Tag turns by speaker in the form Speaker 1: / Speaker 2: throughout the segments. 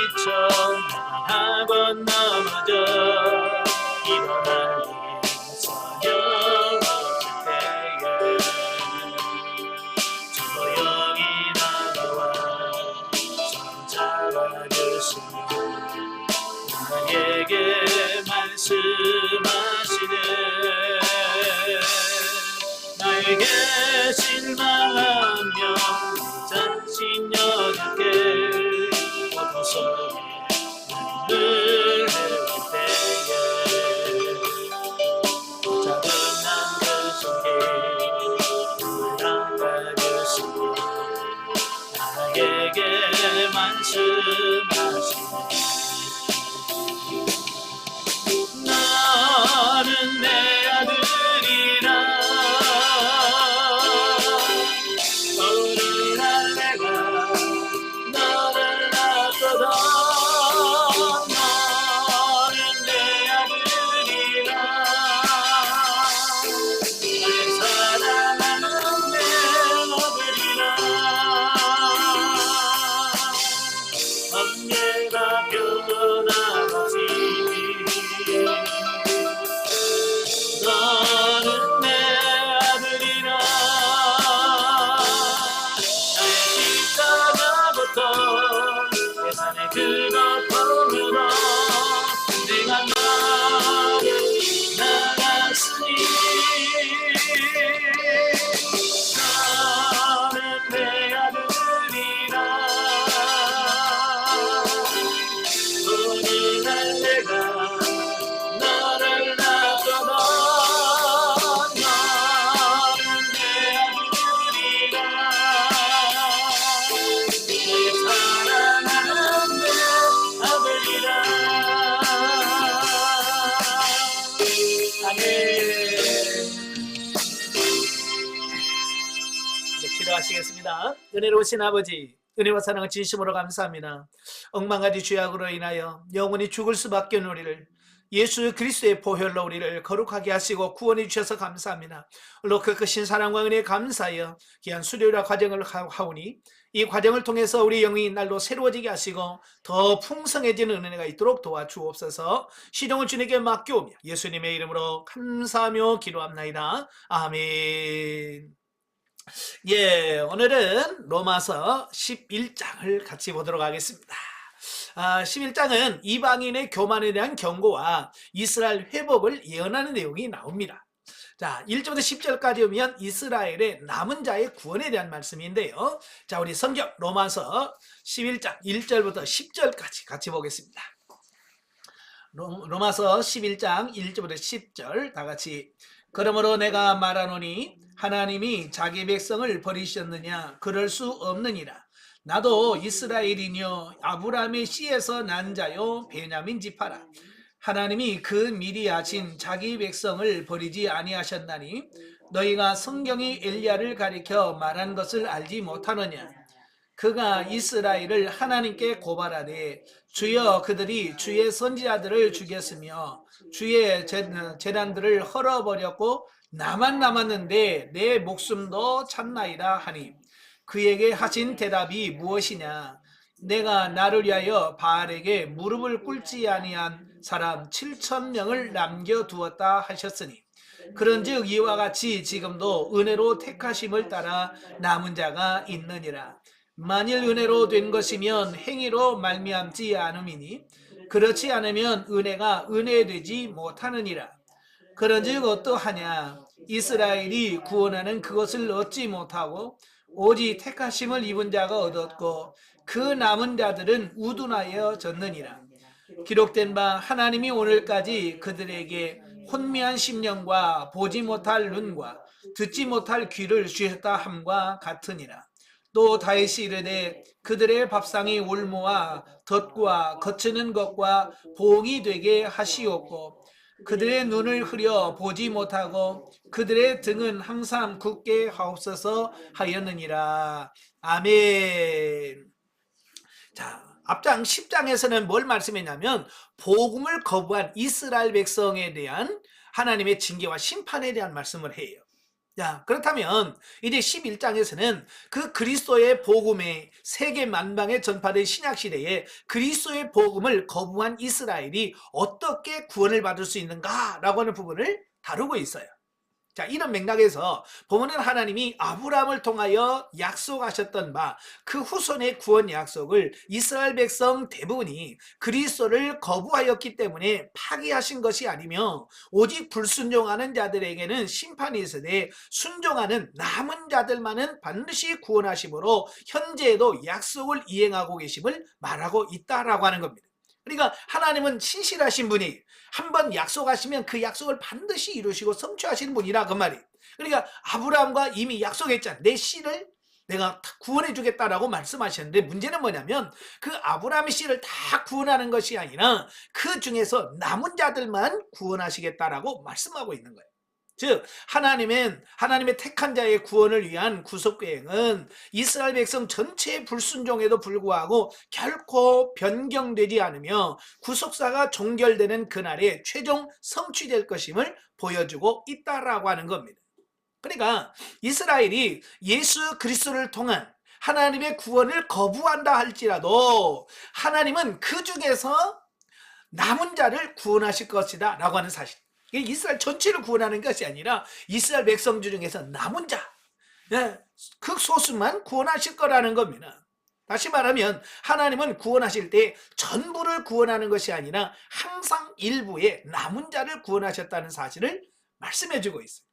Speaker 1: 지쳐 한번 넘어져 일어나기 서영없을 때에 조용히 다가와 손 잡아주시며 나에게 말씀하시네. 나에게 실망하며 자신 여길 어둠 속에 눈을 흘릴 때에 자그마한 그 손길 눈을 닦아주시고 나에게 말씀하시네. 너는 내 아들이라 어느 날 내가 너를 낳거든 너는 내 아들이라 날 사랑하는 내 아들이라 언제나 변함없이 너는 내 아들이라 나의 십자가부터 예산의 그 고통으로 내가 너를 나갔으니 너는 내 아들이라 어느 날 내가 너를 낳거든 너는 내 아들이라 내 사랑하는 내 아들이라. 아멘. 이제 기도하시겠습니다. 은혜로우신 아버지, 은혜와 사랑을 진심으로 감사합니다. 억만가지 죄악으로 인하여 영원히 죽을 수밖에 없는 우리를 예수 그리스도의 보혈로 우리를 거룩하게 하시고 구원해 주셔서 감사합니다. 물론 그 크신 사랑과 은혜에 감사하여 귀한 수료라 과정을 하오니 이 과정을 통해서 우리 영이 날로 새로워지게 하시고 더 풍성해지는 은혜가 있도록 도와주옵소서. 시종을 주님께 맡겨오며 예수님의 이름으로 감사하며 기도합나이다. 아멘. 예, 오늘은 로마서 11장을 같이 보도록 하겠습니다. 11장은 이방인의 교만에 대한 경고와 이스라엘 회복을 예언하는 내용이 나옵니다. 자, 1절부터 10절까지 오면 이스라엘의 남은 자의 구원에 대한 말씀인데요. 자, 우리 성경 로마서 11장 1절부터 10절까지 같이 보겠습니다. 로마서 11장 1절부터 10절 다 같이. 그러므로 내가 말하노니 하나님이 자기 백성을 버리셨느냐? 그럴 수 없느니라. 나도 이스라엘이뇨 아브라함의 씨에서 난 자요 베냐민 지파라. 하나님이 그 미리 하신 자기 백성을 버리지 아니하셨나니 너희가 성경이 엘리야를 가리켜 말한 것을 알지 못하느냐? 그가 이스라엘을 하나님께 고발하되 주여 그들이 주의 선지자들을 죽였으며 주의 재단들을 헐어버렸고 나만 남았는데 내 목숨도 참나이다 하니 그에게 하신 대답이 무엇이냐? 내가 나를 위하여 바알에게 무릎을 꿇지 아니한 사람 7,000명을 남겨두었다 하셨으니 그런즉 이와 같이 지금도 은혜로 택하심을 따라 남은 자가 있느니라. 만일 은혜로 된 것이면 행위로 말미암지 않음이니 그렇지 않으면 은혜가 은혜되지 못하느니라. 그런즉 어떠하냐? 이스라엘이 구원하는 그것을 얻지 못하고 오직 택하심을 입은 자가 얻었고 그 남은 자들은 우둔하여 졌느니라. 기록된 바 하나님이 오늘까지 그들에게 혼미한 심령과 보지 못할 눈과 듣지 못할 귀를 주셨다 함과 같으니라. 또 다윗이 이르되 그들의 밥상이 올무와 덫과 거치는 것과 봉이 되게 하시옵고 그들의 눈을 흐려 보지 못하고 그들의 등은 항상 굳게 하옵소서 하였느니라. 아멘. 자, 앞장 10장에서는 뭘 말씀했냐면 복음을 거부한 이스라엘 백성에 대한 하나님의 징계와 심판에 대한 말씀을 해요. 자, 그렇다면 이제 11장에서는 그 그리스도의 복음의 세계 만방에 전파된 신약 시대에 그리스도의 복음을 거부한 이스라엘이 어떻게 구원을 받을 수 있는가라고 하는 부분을 다루고 있어요. 자, 이런 맥락에서 보면은 하나님이 아브라함을 통하여 약속하셨던 바 그 후손의 구원 약속을 이스라엘 백성 대부분이 그리스도를 거부하였기 때문에 파기하신 것이 아니며 오직 불순종하는 자들에게는 심판이 있으되 순종하는 남은 자들만은 반드시 구원하심으로 현재에도 약속을 이행하고 계심을 말하고 있다라고 하는 겁니다. 그러니까 하나님은 신실하신 분이 한번 약속하시면 그 약속을 반드시 이루시고 성취하시는 분이라 그 말이에요. 그러니까 아브라함과 이미 약속했잖아요. 내 씨를 내가 구원해 주겠다라고 말씀하셨는데 문제는 뭐냐면 그 아브라함의 씨를 다 구원하는 것이 아니라 그 중에서 남은 자들만 구원하시겠다라고 말씀하고 있는 거예요. 즉 하나님의 택한 자의 구원을 위한 구속계획은 이스라엘 백성 전체의 불순종에도 불구하고 결코 변경되지 않으며 구속사가 종결되는 그날에 최종 성취될 것임을 보여주고 있다라고 하는 겁니다. 그러니까 이스라엘이 예수 그리스도를 통한 하나님의 구원을 거부한다 할지라도 하나님은 그 중에서 남은 자를 구원하실 것이다 라고 하는 사실. 이스라엘 전체를 구원하는 것이 아니라 이스라엘 백성 중에서 남은 자, 극소수만 구원하실 거라는 겁니다. 다시 말하면 하나님은 구원하실 때 전부를 구원하는 것이 아니라 항상 일부의 남은 자를 구원하셨다는 사실을 말씀해 주고 있어요.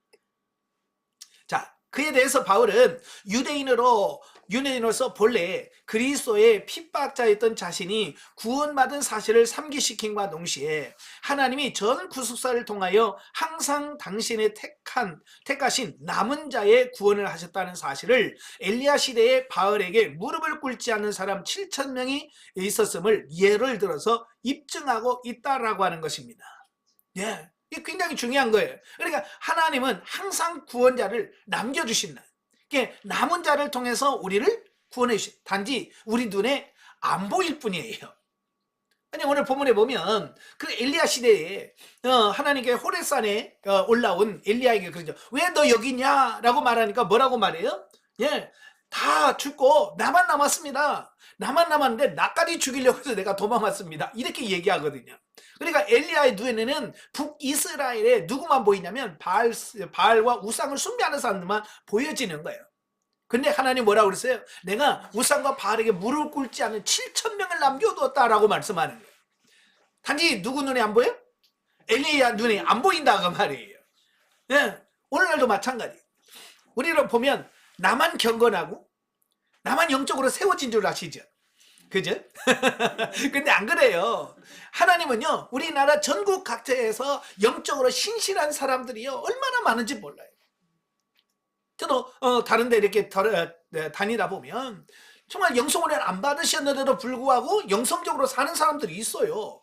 Speaker 1: 자, 그에 대해서 바울은 유대인으로서 본래 그리스도의 핍박자였던 자신이 구원받은 사실을 상기시킴과 동시에 하나님이 전 구속사를 통하여 항상 당신의 택하신 남은 자의 구원을 하셨다는 사실을 엘리야 시대에 바울에게 무릎을 꿇지 않는 사람 7,000명이 있었음을 예를 들어서 입증하고 있다라고 하는 것입니다. 예. 이게 굉장히 중요한 거예요. 그러니까 하나님은 항상 구원자를 남겨주신다. 남은 자를 통해서 우리를 구원해 주신, 단지 우리 눈에 안 보일 뿐이에요. 아니, 오늘 본문에 보면 그 엘리야 시대에 하나님께 호렙산에 올라온 엘리야에게 그러죠. 왜 너 여기 있냐라고 말하니까 뭐라고 말해요? 예, 다 죽고 나만 남았습니다. 나만 남았는데 나까지 죽이려고 해서 내가 도망왔습니다. 이렇게 얘기하거든요. 그러니까 엘리야의 눈에는 북이스라엘에 누구만 보이냐면 바알과 우상을 숭배하는 사람들만 보여지는 거예요. 근데 하나님 뭐라고 그랬어요? 내가 우상과 바알에게 무릎 꿇지 않은 7,000명을 남겨두었다라고 말씀하는 거예요. 단지 누구 눈에 안 보여? 엘리야 눈에 안 보인다 그 말이에요. 네, 오늘날도 마찬가지. 우리를 보면 나만 경건하고 나만 영적으로 세워진 줄 아시죠? 그죠? 근데 안 그래요. 하나님은요, 우리나라 전국 각지에서 영적으로 신실한 사람들이요, 얼마나 많은지 몰라요. 저도 다른 데 이렇게 다니다 보면 정말 영성훈련 안 받으셨는데도 불구하고 영성적으로 사는 사람들이 있어요.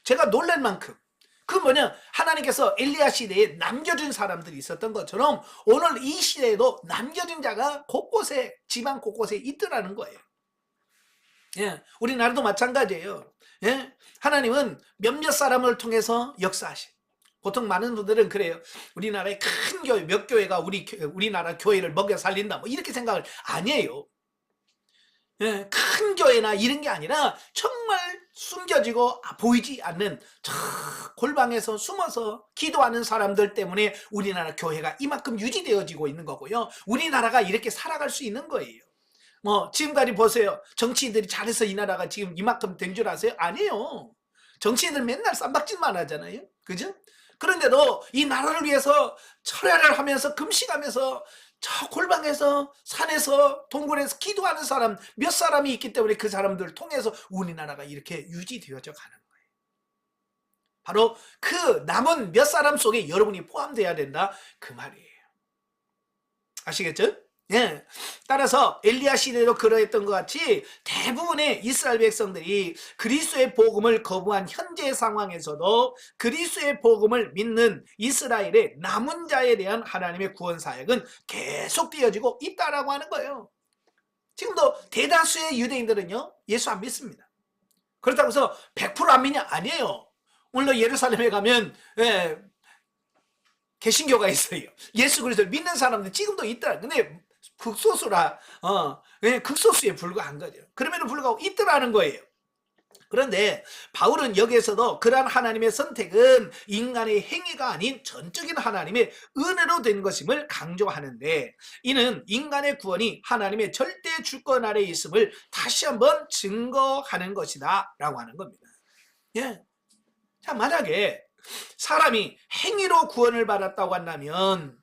Speaker 1: 제가 놀랄 만큼. 그 뭐냐, 하나님께서 엘리야 시대에 남겨준 사람들이 있었던 것처럼 오늘 이 시대에도 남겨준 자가 곳곳에, 지방 곳곳에 있더라는 거예요. 예, 우리나라도 마찬가지예요. 예, 하나님은 몇몇 사람을 통해서 역사하시. 보통 많은 분들은 그래요. 우리나라의 큰 교회, 몇 교회가 우리나라 교회를 먹여 살린다, 뭐 이렇게 생각을 아니에요. 예, 큰 교회나 이런 게 아니라 정말 숨겨지고 보이지 않는 저 골방에서 숨어서 기도하는 사람들 때문에 우리나라 교회가 이만큼 유지되어지고 있는 거고요. 우리나라가 이렇게 살아갈 수 있는 거예요. 지금까지 보세요. 정치인들이 잘해서 이 나라가 지금 이만큼 된 줄 아세요? 아니에요. 정치인들 맨날 쌈박질만 하잖아요. 그죠? 그런데도 이 나라를 위해서 철야를 하면서 금식하면서 저 골방에서 산에서 동굴에서 기도하는 사람 몇 사람이 있기 때문에 그 사람들을 통해서 우리나라가 이렇게 유지되어져 가는 거예요. 바로 그 남은 몇 사람 속에 여러분이 포함되어야 된다 그 말이에요. 아시겠죠? 예. 따라서 엘리야 시대도 그러했던 것 같이 대부분의 이스라엘 백성들이 그리스도의 복음을 거부한 현재 상황에서도 그리스도의 복음을 믿는 이스라엘의 남은 자에 대한 하나님의 구원 사역은 계속되어지고 있다라고 하는 거예요. 지금도 대다수의 유대인들은요, 예수 안 믿습니다. 그렇다고 해서 100% 안 믿냐? 아니에요. 오늘도 예루살렘에 가면 개신교가 있어요. 예수 그리스도를 믿는 사람들 지금도 있더라. 근데 극소수라, 그냥 극소수에 불과한 거죠. 그럼에도 불구하고 있더라는 거예요. 그런데 바울은 여기에서도 그러한 하나님의 선택은 인간의 행위가 아닌 전적인 하나님의 은혜로 된 것임을 강조하는데, 이는 인간의 구원이 하나님의 절대 주권 아래에 있음을 다시 한번 증거하는 것이다 라고 하는 겁니다. 예. 자, 만약에 사람이 행위로 구원을 받았다고 한다면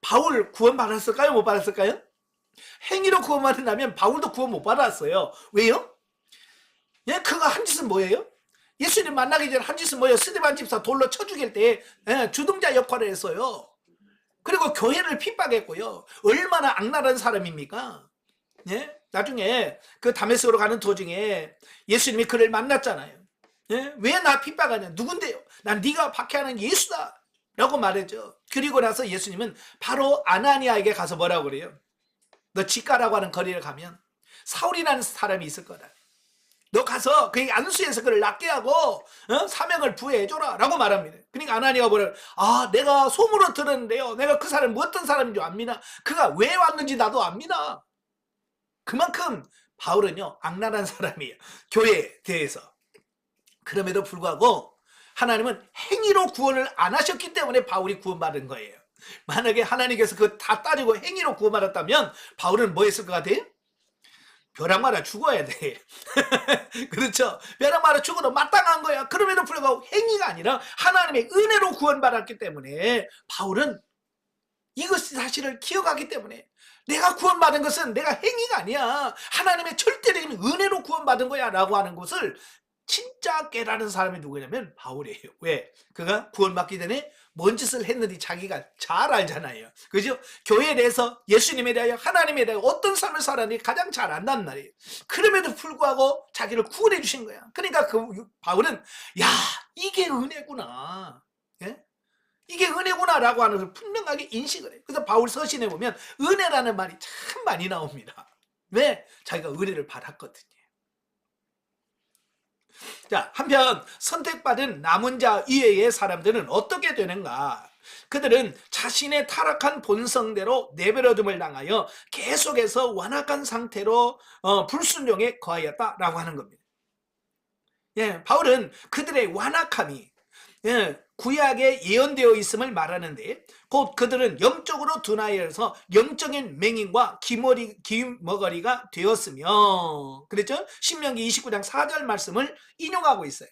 Speaker 1: 바울 구원 받았을까요? 못 받았을까요? 행위로 구원 받았다면 바울도 구원 못 받았어요. 왜요? 예, 그가 한 짓은 뭐예요? 예수님 만나기 전에 한 짓은 뭐예요? 스데반 집사 돌로 쳐 죽일 때 주동자 역할을 했어요. 그리고 교회를 핍박했고요. 얼마나 악랄한 사람입니까? 예? 나중에 그 다메섹으로 가는 도중에 예수님이 그를 만났잖아요. 예? 왜 나 핍박하냐? 누군데요? 난 네가 박해하는 예수다 라고 말했죠. 그리고 나서 예수님은 바로 아나니아에게 가서 뭐라고 그래요? 너 직가라고 하는 거리를 가면 사울이라는 사람이 있을 거다. 너 가서 그에게 안수해서 그를 낫게 하고 사명을 부여해줘라 라고 말합니다. 그러니까 아나니아가 뭐래요? 아, 내가 소문으로 들었는데요, 내가 그 사람이 어떤 사람인 줄 압니다. 그가 왜 왔는지 나도 압니다. 그만큼 바울은요 악랄한 사람이에요, 교회에 대해서. 그럼에도 불구하고 하나님은 행위로 구원을 안 하셨기 때문에 바울이 구원받은 거예요. 만약에 하나님께서 그거 다 따지고 행위로 구원받았다면 바울은 뭐 했을 것 같아요? 벼락 맞아 죽어야 돼. 그렇죠? 벼락 맞아 죽어도 마땅한 거야. 그럼에도 불구하고 행위가 아니라 하나님의 은혜로 구원받았기 때문에 바울은 이것이 사실을 기억하기 때문에 내가 구원받은 것은 내가 행위가 아니야, 하나님의 절대적인 은혜로 구원받은 거야 라고 하는 것을 진짜 깨달은 사람이 누구냐면 바울이에요. 왜? 그가 구원받기 전에 뭔 짓을 했는지 자기가 잘 알잖아요. 그죠? 교회에 대해서, 예수님에 대하여, 하나님에 대하여 어떤 삶을 살았는지 가장 잘 안단 말이에요. 그럼에도 불구하고 자기를 구원해 주신 거야. 그러니까 그 바울은 야, 이게 은혜구나, 예? 이게 은혜구나 라고 하는 걸 분명하게 인식을 해요. 그래서 바울 서신에 보면 은혜라는 말이 참 많이 나옵니다. 왜? 자기가 은혜를 받았거든요. 자, 한편 선택받은 남은 자 이외의 사람들은 어떻게 되는가? 그들은 자신의 타락한 본성대로 내버려둠을 당하여 계속해서 완악한 상태로 불순종에 거하였다라고 하는 겁니다. 예, 바울은 그들의 완악함이 구약에 예언되어 있음을 말하는데, 곧 그들은 영적으로 둔하여서 영적인 맹인과 기머거리가 되었으며, 그랬죠? 신명기 29장 4절 말씀을 인용하고 있어요.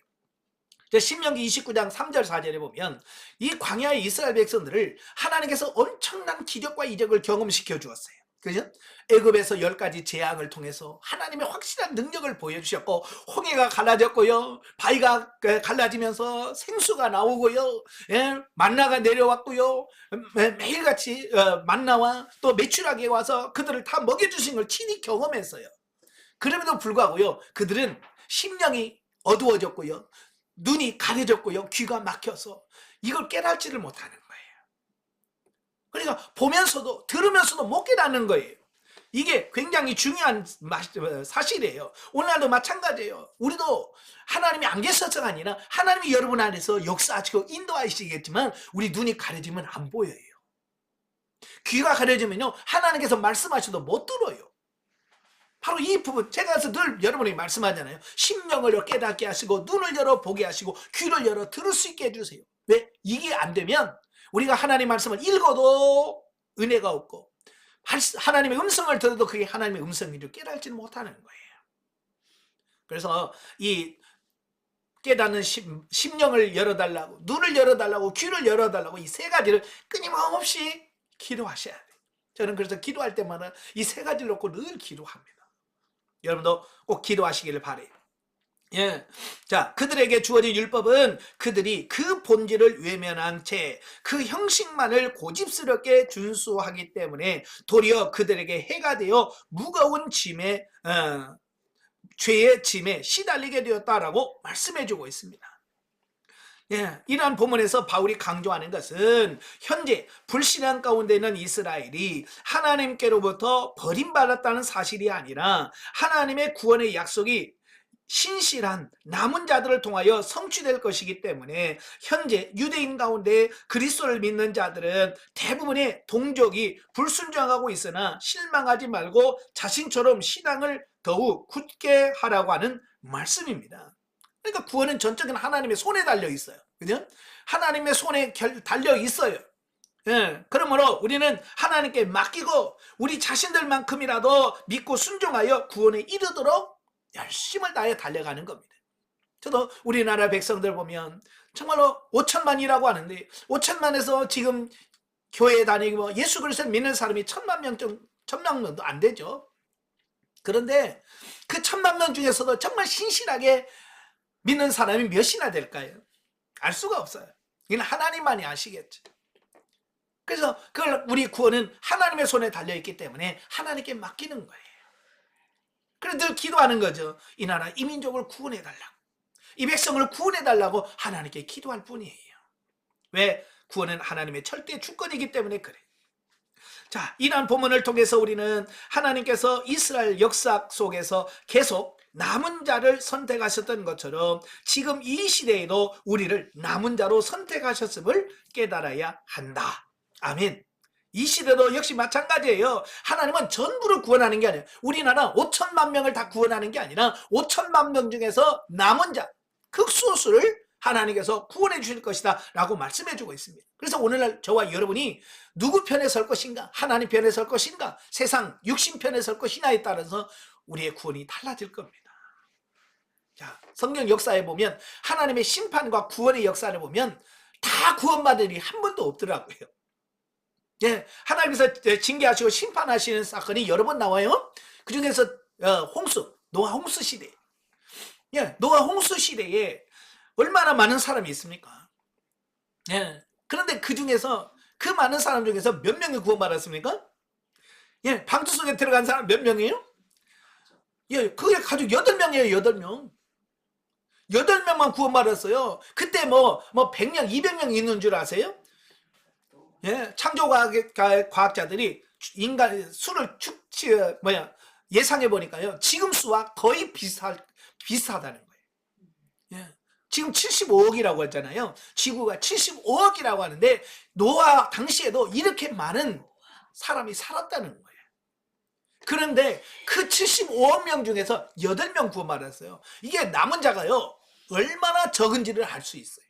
Speaker 1: 신명기 29장 3절 4절에 보면 이 광야의 이스라엘 백성들을 하나님께서 엄청난 기적과 이적을 경험시켜 주었어요. 그죠? 애굽에서 10가지 재앙을 통해서 하나님의 확실한 능력을 보여주셨고, 홍해가 갈라졌고요, 바위가 갈라지면서 생수가 나오고요, 예? 만나가 내려왔고요, 매일같이 만나와 또 메추라기에 와서 그들을 다 먹여주신 걸 친히 경험했어요. 그럼에도 불구하고요, 그들은 심령이 어두워졌고요, 눈이 가려졌고요, 귀가 막혀서 이걸 깨닫지를 못하는 거예요. 그러니까 보면서도 들으면서도 못 깨닫는 거예요. 이게 굉장히 중요한 사실이에요. 오늘날도 마찬가지예요. 우리도 하나님이 안 계셔서가 아니라 하나님이 여러분 안에서 역사하시고 인도하시겠지만 우리 눈이 가려지면 안 보여요. 귀가 가려지면요, 하나님께서 말씀하셔도 못 들어요. 바로 이 부분, 제가 늘 여러분에게 말씀하잖아요. 심령을 깨닫게 하시고 눈을 열어 보게 하시고 귀를 열어 들을 수 있게 해주세요. 왜? 이게 안 되면 우리가 하나님 말씀을 읽어도 은혜가 없고, 하나님의 음성을 들어도 그게 하나님의 음성인지 깨닫지는 못하는 거예요. 그래서 이 깨닫는 심령을 열어달라고, 눈을 열어달라고, 귀를 열어달라고, 이 세 가지를 끊임없이 기도하셔야 돼요. 저는 그래서 기도할 때마다 이 세 가지를 놓고 늘 기도합니다. 여러분도 꼭 기도하시기를 바래요. 예. 자, 그들에게 주어진 율법은 그들이 그 본질을 외면한 채 그 형식만을 고집스럽게 준수하기 때문에 도리어 그들에게 해가 되어 무거운 짐에 죄의 짐에 시달리게 되었다라고 말씀해주고 있습니다. 예, 이러한 본문에서 바울이 강조하는 것은 현재 불신앙 가운데 있는 이스라엘이 하나님께로부터 버림받았다는 사실이 아니라 하나님의 구원의 약속이 신실한 남은 자들을 통하여 성취될 것이기 때문에 현재 유대인 가운데 그리스도를 믿는 자들은 대부분의 동족이 불순종하고 있으나 실망하지 말고 자신처럼 신앙을 더욱 굳게 하라고 하는 말씀입니다. 그러니까 구원은 전적인 하나님의 손에 달려 있어요. 그죠? 하나님의 손에 달려 있어요. 예, 그러므로 우리는 하나님께 맡기고 우리 자신들만큼이라도 믿고 순종하여 구원에 이르도록 열심을 다해 달려가는 겁니다. 저도 우리나라 백성들 보면 정말로 5천만이라고 하는데 5천만에서 지금 교회에 다니고 예수 그리스도를 믿는 사람이 1,000만 명도 안 되죠. 그런데 그 1,000만 명 중에서도 정말 신실하게 믿는 사람이 몇이나 될까요? 알 수가 없어요. 이건 하나님만이 아시겠죠. 그래서 그걸 우리 구원은 하나님의 손에 달려있기 때문에 하나님께 맡기는 거예요. 그래서 늘 기도하는 거죠. 이 나라 이 민족을 구원해달라고, 이 백성을 구원해달라고 하나님께 기도할 뿐이에요. 왜? 구원은 하나님의 절대 주권이기 때문에 그래. 자, 이러한 본문을 통해서 우리는 하나님께서 이스라엘 역사 속에서 계속 남은 자를 선택하셨던 것처럼 지금 이 시대에도 우리를 남은 자로 선택하셨음을 깨달아야 한다. 아멘. 이 시대도 역시 마찬가지예요. 하나님은 전부를 구원하는 게 아니에요. 우리나라 5천만 명을 다 구원하는 게 아니라 5천만 명 중에서 남은 자, 극소수를 하나님께서 구원해 주실 것이다 라고 말씀해 주고 있습니다. 그래서 오늘날 저와 여러분이 누구 편에 설 것인가, 하나님 편에 설 것인가, 세상 육신 편에 설 것이냐에 따라서 우리의 구원이 달라질 겁니다. 자, 성경 역사에 보면 하나님의 심판과 구원의 역사를 보면 다 구원받은 일이 한 번도 없더라고요. 예, 하나님께서 징계하시고 심판하시는 사건이 여러 번 나와요. 그 중에서 노아 홍수 시대. 예, 노아 홍수 시대에 얼마나 많은 사람이 있습니까? 예, 그런데 그 중에서 그 많은 사람 중에서 몇 명이 구원받았습니까? 예, 방주 속에 들어간 사람 몇 명이에요? 예, 그게 가족 8명이에요, 8명. 8명만 구원받았어요. 그때 뭐 100명, 200명 있는 줄 아세요? 예, 창조과학자들이 인간 수를 예상해 보니까요, 지금 수와 거의 비슷하다는 거예요. 예, 지금 75억이라고 했잖아요. 지구가 75억이라고 하는데 노아 당시에도 이렇게 많은 사람이 살았다는 거예요. 그런데 그 75억 명 중에서 8명 구원받았어요. 이게 남은 자가요, 얼마나 적은지를 알 수 있어요.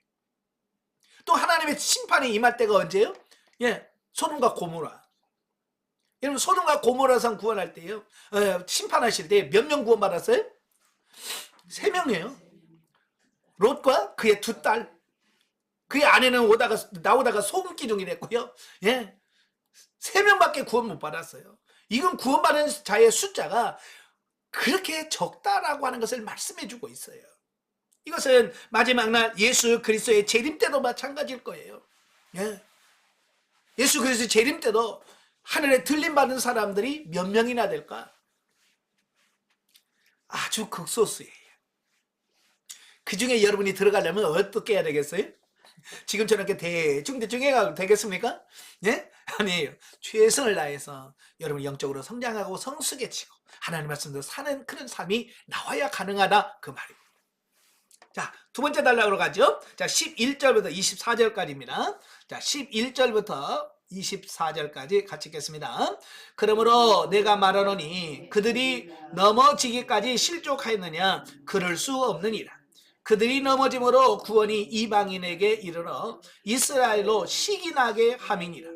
Speaker 1: 또 하나님의 심판이 임할 때가 언제예요? 예, 소돔과 고모라. 여러분, 소돔과 고모라상 구원할 때요, 심판하실 때 몇 명 구원받았어요? 3명이에요. 롯과 그의 2딸, 그의 아내는 나오다가 소금 기둥이 됐고요. 예, 3명밖에 구원 못 받았어요. 이건 구원받은 자의 숫자가 그렇게 적다라고 하는 것을 말씀해 주고 있어요. 이것은 마지막 날 예수 그리스도의 재림 때도 마찬가지일 거예요. 예. 예수 그리스도의 재림 때도 하늘에 들림 받은 사람들이 몇 명이나 될까? 아주 극소수예요. 그 중에 여러분이 들어가려면 어떻게 해야 되겠어요? 지금처럼 이렇게 대충 해가도 되겠습니까? 예? 아니에요. 최선을 다해서 여러분 영적으로 성장하고 성숙해지고 하나님 말씀대로 사는 그런 삶이 나와야 가능하다, 그 말입니다. 자, 두 번째 단락으로 가죠. 자, 11절부터 24절까지입니다. 자, 11절부터 24절까지 같이 읽겠습니다. 그러므로 내가 말하노니 그들이 넘어지기까지 실족하였느냐? 그럴 수 없느니라. 그들이 넘어짐으로 구원이 이방인에게 이르러 이스라엘로 시기나게 함이니라.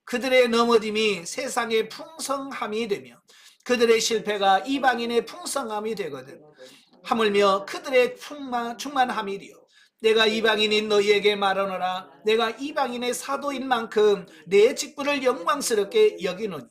Speaker 1: 그들의 넘어짐이 세상의 풍성함이 되며 그들의 실패가 이방인의 풍성함이 되거든. 하물며 그들의 충만함이 되어 내가 이방인인 너희에게 말하노라. 내가 이방인의 사도인 만큼 내 직분을 영광스럽게 여기노니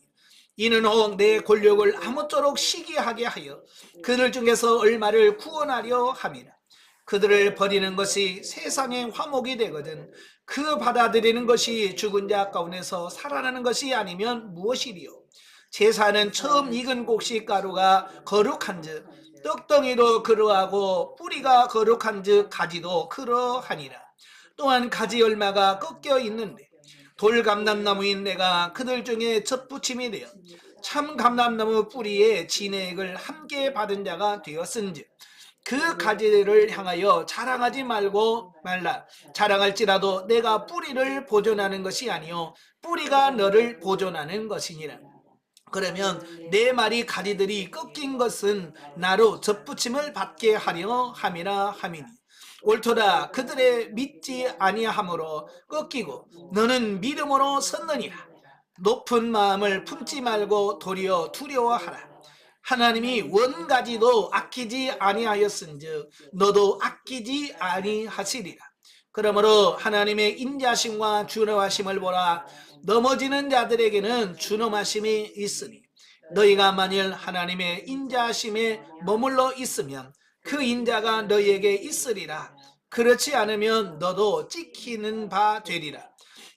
Speaker 1: 이는 혹 내 권력을 아무쪼록 시기하게 하여 그들 중에서 얼마를 구원하려 함이라. 그들을 버리는 것이 세상의 화목이 되거든. 그 받아들이는 것이 죽은 자 가운데서 살아나는 것이 아니면 무엇이리요? 제사는 처음 익은 곡식 가루가 거룩한즉 떡덩이도 그러하고 뿌리가 거룩한즉 가지도 그러하니라. 또한 가지 열매가 꺾여 있는데 돌감람나무인 내가 그들 중에 젖붙임이 되어 참 감람나무 뿌리에 진액을 함께 받은 자가 되었은즉 그 가지를 향하여 자랑하지 말고 말라. 자랑할지라도 내가 뿌리를 보존하는 것이 아니요 뿌리가 너를 보존하는 것이니라. 그러면 내 말이 가지들이 꺾인 것은 나로 접붙임을 받게 하려 함이라 함이니 옳도다. 그들의 믿지 아니함으로 꺾이고 너는 믿음으로 섰느니라. 높은 마음을 품지 말고 도리어 두려워하라. 하나님이 원가지도 아끼지 아니하였은즉 너도 아끼지 아니하시리라. 그러므로 하나님의 인자심과 준엄하심을 보라. 넘어지는 자들에게는 준엄하심이 있으니 너희가 만일 하나님의 인자심에 머물러 있으면 그 인자가 너희에게 있으리라. 그렇지 않으면 너도 찍히는 바 되리라.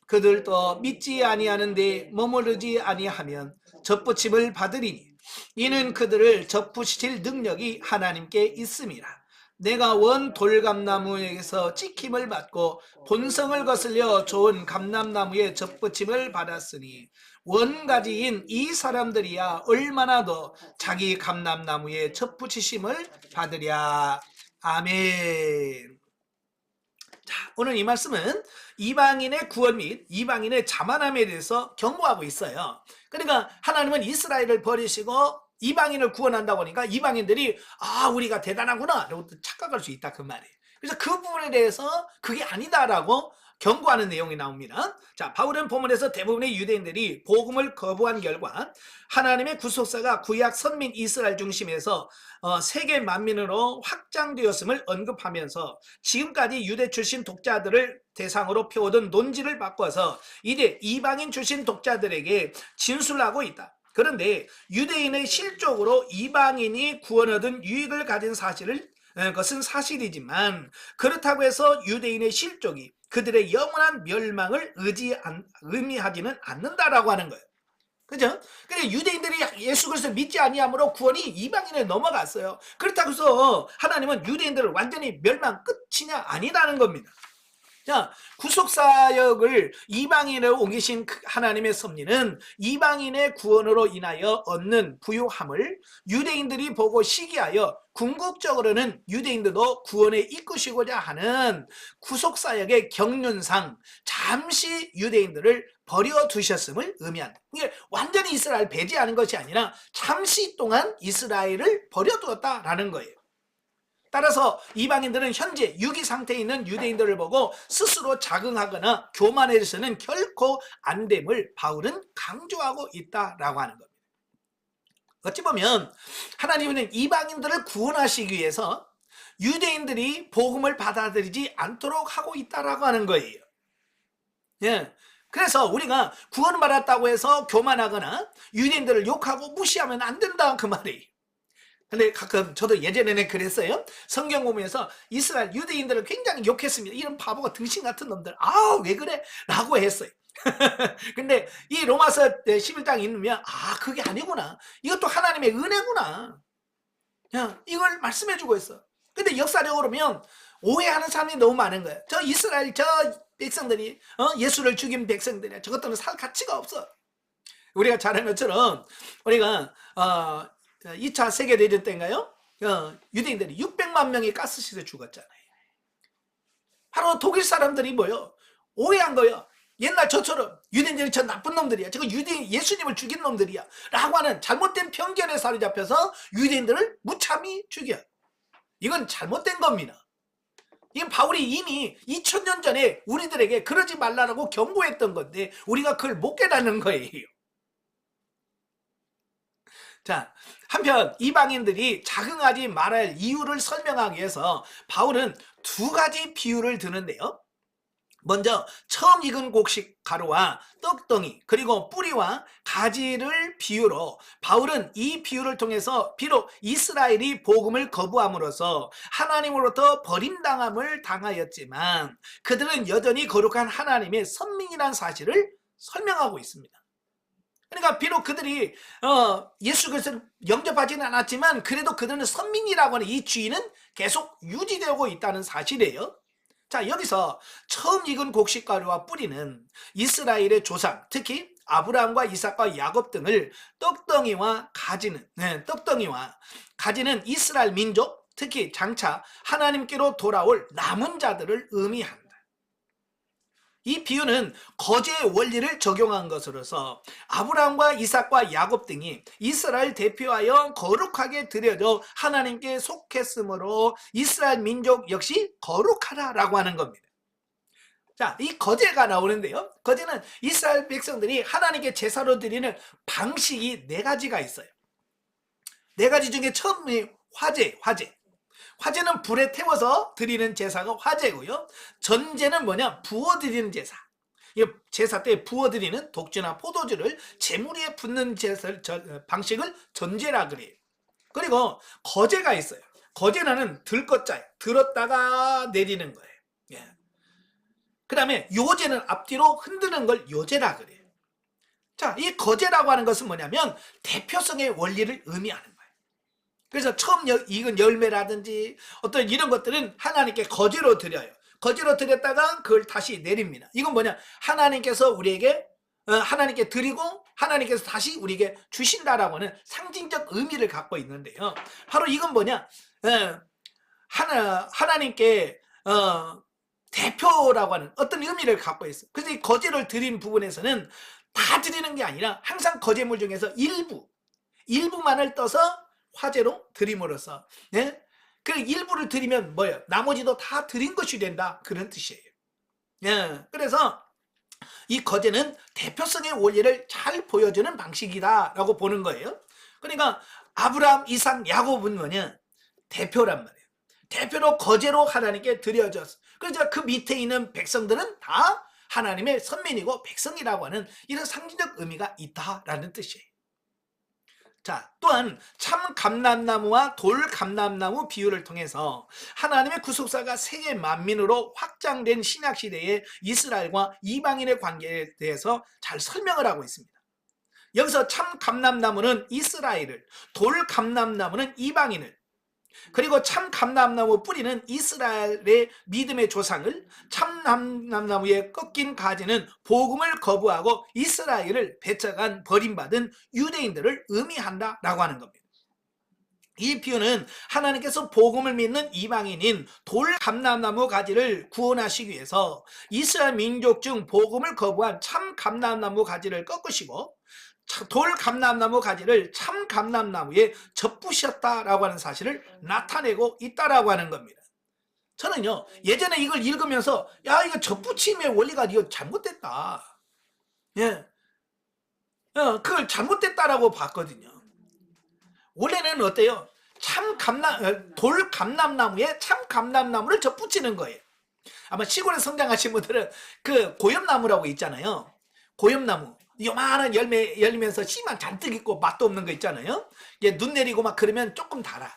Speaker 1: 그들도 믿지 아니하는데 머무르지 아니하면 접붙임을 받으리니 이는 그들을 접붙이실 능력이 하나님께 있음이라. 내가 원 돌감나무에게서 찍힘을 받고 본성을 거슬려 좋은 감람나무에 접붙임을 받았으니 원가지인 이 사람들이야 얼마나 더 자기 감람나무에 접붙이심을 받으랴. 아멘. 자, 오늘 이 말씀은 이방인의 구원 및 이방인의 자만함에 대해서 경고하고 있어요. 그러니까 하나님은 이스라엘을 버리시고 이방인을 구원한다고 하니까 이방인들이 우리가 대단하구나 라고 착각할 수 있다 그 말이에요. 그래서 그 부분에 대해서 그게 아니다라고 경고하는 내용이 나옵니다. 자, 바울은 본문에서 대부분의 유대인들이 복음을 거부한 결과 하나님의 구속사가 구약 선민 이스라엘 중심에서 세계 만민으로 확장되었음을 언급하면서 지금까지 유대 출신 독자들을 대상으로 펴오던 논지를 바꿔서 이제 이방인 출신 독자들에게 진술하고 있다. 그런데 유대인의 실적으로 이방인이 구원 얻은 유익을 가진 것은 사실이지만 그렇다고 해서 유대인의 실족이 그들의 영원한 멸망을 의미하지는 않는다라고 하는 거예요. 그죠? 근데 유대인들이 예수 그리스도를 믿지 아니함으로 구원이 이방인에 넘어갔어요. 그렇다고 해서 하나님은 유대인들을 완전히 멸망 끝이냐 아니라는 겁니다. 자, 구속사역을 이방인으로 옮기신 하나님의 섭리는 이방인의 구원으로 인하여 얻는 부요함을 유대인들이 보고 시기하여 궁극적으로는 유대인들도 구원에 이끄시고자 하는 구속사역의 경륜상 잠시 유대인들을 버려두셨음을 의미한다. 이게 완전히 이스라엘 배제하는 것이 아니라 잠시 동안 이스라엘을 버려두었다라는 거예요. 따라서 이방인들은 현재 유기 상태에 있는 유대인들을 보고 스스로 자긍하거나 교만해서는 결코 안 됨을 바울은 강조하고 있다라고 하는 겁니다. 어찌 보면 하나님은 이방인들을 구원하시기 위해서 유대인들이 복음을 받아들이지 않도록 하고 있다라고 하는 거예요. 예. 그래서 우리가 구원을 받았다고 해서 교만하거나 유대인들을 욕하고 무시하면 안 된다 그 말이에요. 근데 가끔 저도 예전에는 그랬어요. 성경 보면서 이스라엘 유대인들을 굉장히 욕했습니다. 이런 바보가 등신 같은 놈들. 왜 그래? 라고 했어요. 근데 이 로마서 11장 읽으면 그게 아니구나. 이것도 하나님의 은혜구나. 이걸 말씀해주고 있어. 근데 역사적으로 보면 오해하는 사람이 너무 많은 거예요. 저 이스라엘 저 백성들이 예수를 죽인 백성들이야. 저것들은 살 가치가 없어. 우리가 잘 아는 것처럼 우리가 2차 세계대전 때인가요? 유대인들이 600만 명이 가스실에 죽었잖아요. 바로 독일 사람들이 오해한 거예요. 옛날 저처럼 유대인들이 저 나쁜 놈들이야. 저거 예수님을 죽인 놈들이야. 라고 하는 잘못된 편견에 사로잡혀서 유대인들을 무참히 죽여. 이건 잘못된 겁니다. 이건 바울이 이미 2000년 전에 우리들에게 그러지 말라고 경고했던 건데 우리가 그걸 못 깨닫는 거예요. 자, 한편 이방인들이 자긍하지 말아야 할 이유를 설명하기 위해서 바울은 두 가지 비유를 드는데요. 먼저 처음 익은 곡식 가루와 떡덩이 그리고 뿌리와 가지를 비유로 바울은 이 비유를 통해서 비록 이스라엘이 복음을 거부함으로써 하나님으로부터 버림당함을 당하였지만 그들은 여전히 거룩한 하나님의 선민이라는 사실을 설명하고 있습니다. 그러니까 비록 그들이 예수 그리스도를 영접하지는 않았지만 그래도 그들은 선민이라고 하는 이 지위는 계속 유지되고 있다는 사실이에요. 자, 여기서 처음 익은 곡식가루와 뿌리는 이스라엘의 조상, 특히 아브라함과 이삭과 야곱 등을 떡덩이와 가지는 이스라엘 민족, 특히 장차 하나님께로 돌아올 남은 자들을 의미한다. 이 비유는 거제의 원리를 적용한 것으로서 아브라함과 이삭과 야곱 등이 이스라엘 대표하여 거룩하게 드려져 하나님께 속했으므로 이스라엘 민족 역시 거룩하라라고 하는 겁니다. 자, 이 거제가 나오는데요. 거제는 이스라엘 백성들이 하나님께 제사로 드리는 방식이 4가지가 있어요. 4가지 중에 처음이 화제. 화제는 불에 태워서 드리는 제사가 화제고요. 전제는 뭐냐? 부어드리는 제사. 제사 때 부어드리는 독주나 포도주를 제물 위에 붓는 방식을 전제라 그래요. 그리고 거제가 있어요. 거제는 들것자예요. 들었다가 내리는 거예요. 예. 그 다음에 요제는 앞뒤로 흔드는 걸 요제라 그래요. 자, 이 거제라고 하는 것은 뭐냐면 대표성의 원리를 의미하는 거예요. 그래서 처음 익은 열매라든지 어떤 이런 것들은 하나님께 거제로 드려요. 거제로 드렸다가 그걸 다시 내립니다. 이건 뭐냐? 하나님께서 우리에게 하나님께 드리고 하나님께서 다시 우리에게 주신다라고 하는 상징적 의미를 갖고 있는데요. 바로 이건 뭐냐? 하나님께 대표라고 하는 어떤 의미를 갖고 있어요. 그래서 이 거제를 드린 부분에서는 다 드리는 게 아니라 항상 거제물 중에서 일부만을 떠서 화제로 드림으로써, 예? 그 일부를 드리면 뭐예요? 나머지도 다 드린 것이 된다, 그런 뜻이에요. 예. 그래서 이 거제는 대표성의 원리를 잘 보여주는 방식이다라고 보는 거예요. 그러니까 아브라함, 이삭, 야곱은 뭐냐? 대표란 말이에요. 대표로 거제로 하나님께 드려졌어. 그래서 그 밑에 있는 백성들은 다 하나님의 선민이고 백성이라고 하는 이런 상징적 의미가 있다라는 뜻이에요. 자, 또한 참 감람나무와 돌 감람나무 비유를 통해서 하나님의 구속사가 세계 만민으로 확장된 신약시대의 이스라엘과 이방인의 관계에 대해서 잘 설명을 하고 있습니다. 여기서 참 감람나무는 이스라엘을, 돌 감람나무는 이방인을, 그리고 참 감람나무 뿌리는 이스라엘의 믿음의 조상을, 참 감람나무의 꺾인 가지는 복음을 거부하고 이스라엘을 배척한 버림받은 유대인들을 의미한다라고 하는 겁니다. 이 비유는 하나님께서 복음을 믿는 이방인인 돌 감람나무 가지를 구원하시기 위해서 이스라엘 민족 중 복음을 거부한 참 감람나무 가지를 꺾으시고 돌 감람나무 가지를 참 감람나무에 접부셨다라고 하는 사실을 나타내고 있다라고 하는 겁니다. 저는요, 예전에 이걸 읽으면서 야, 이거 접붙임의 원리가 이거 잘못됐다. 예. 그걸 잘못됐다라고 봤거든요. 원래는 어때요? 돌 감람나무에 참 감람나무를 접붙이는 거예요. 아마 시골에 성장하신 분들은 그 고엽나무라고 있잖아요. 고엽나무. 요만한 열매 열리면서 씨만 잔뜩 있고 맛도 없는 거 있잖아요. 눈 내리고 막 그러면 조금 달아.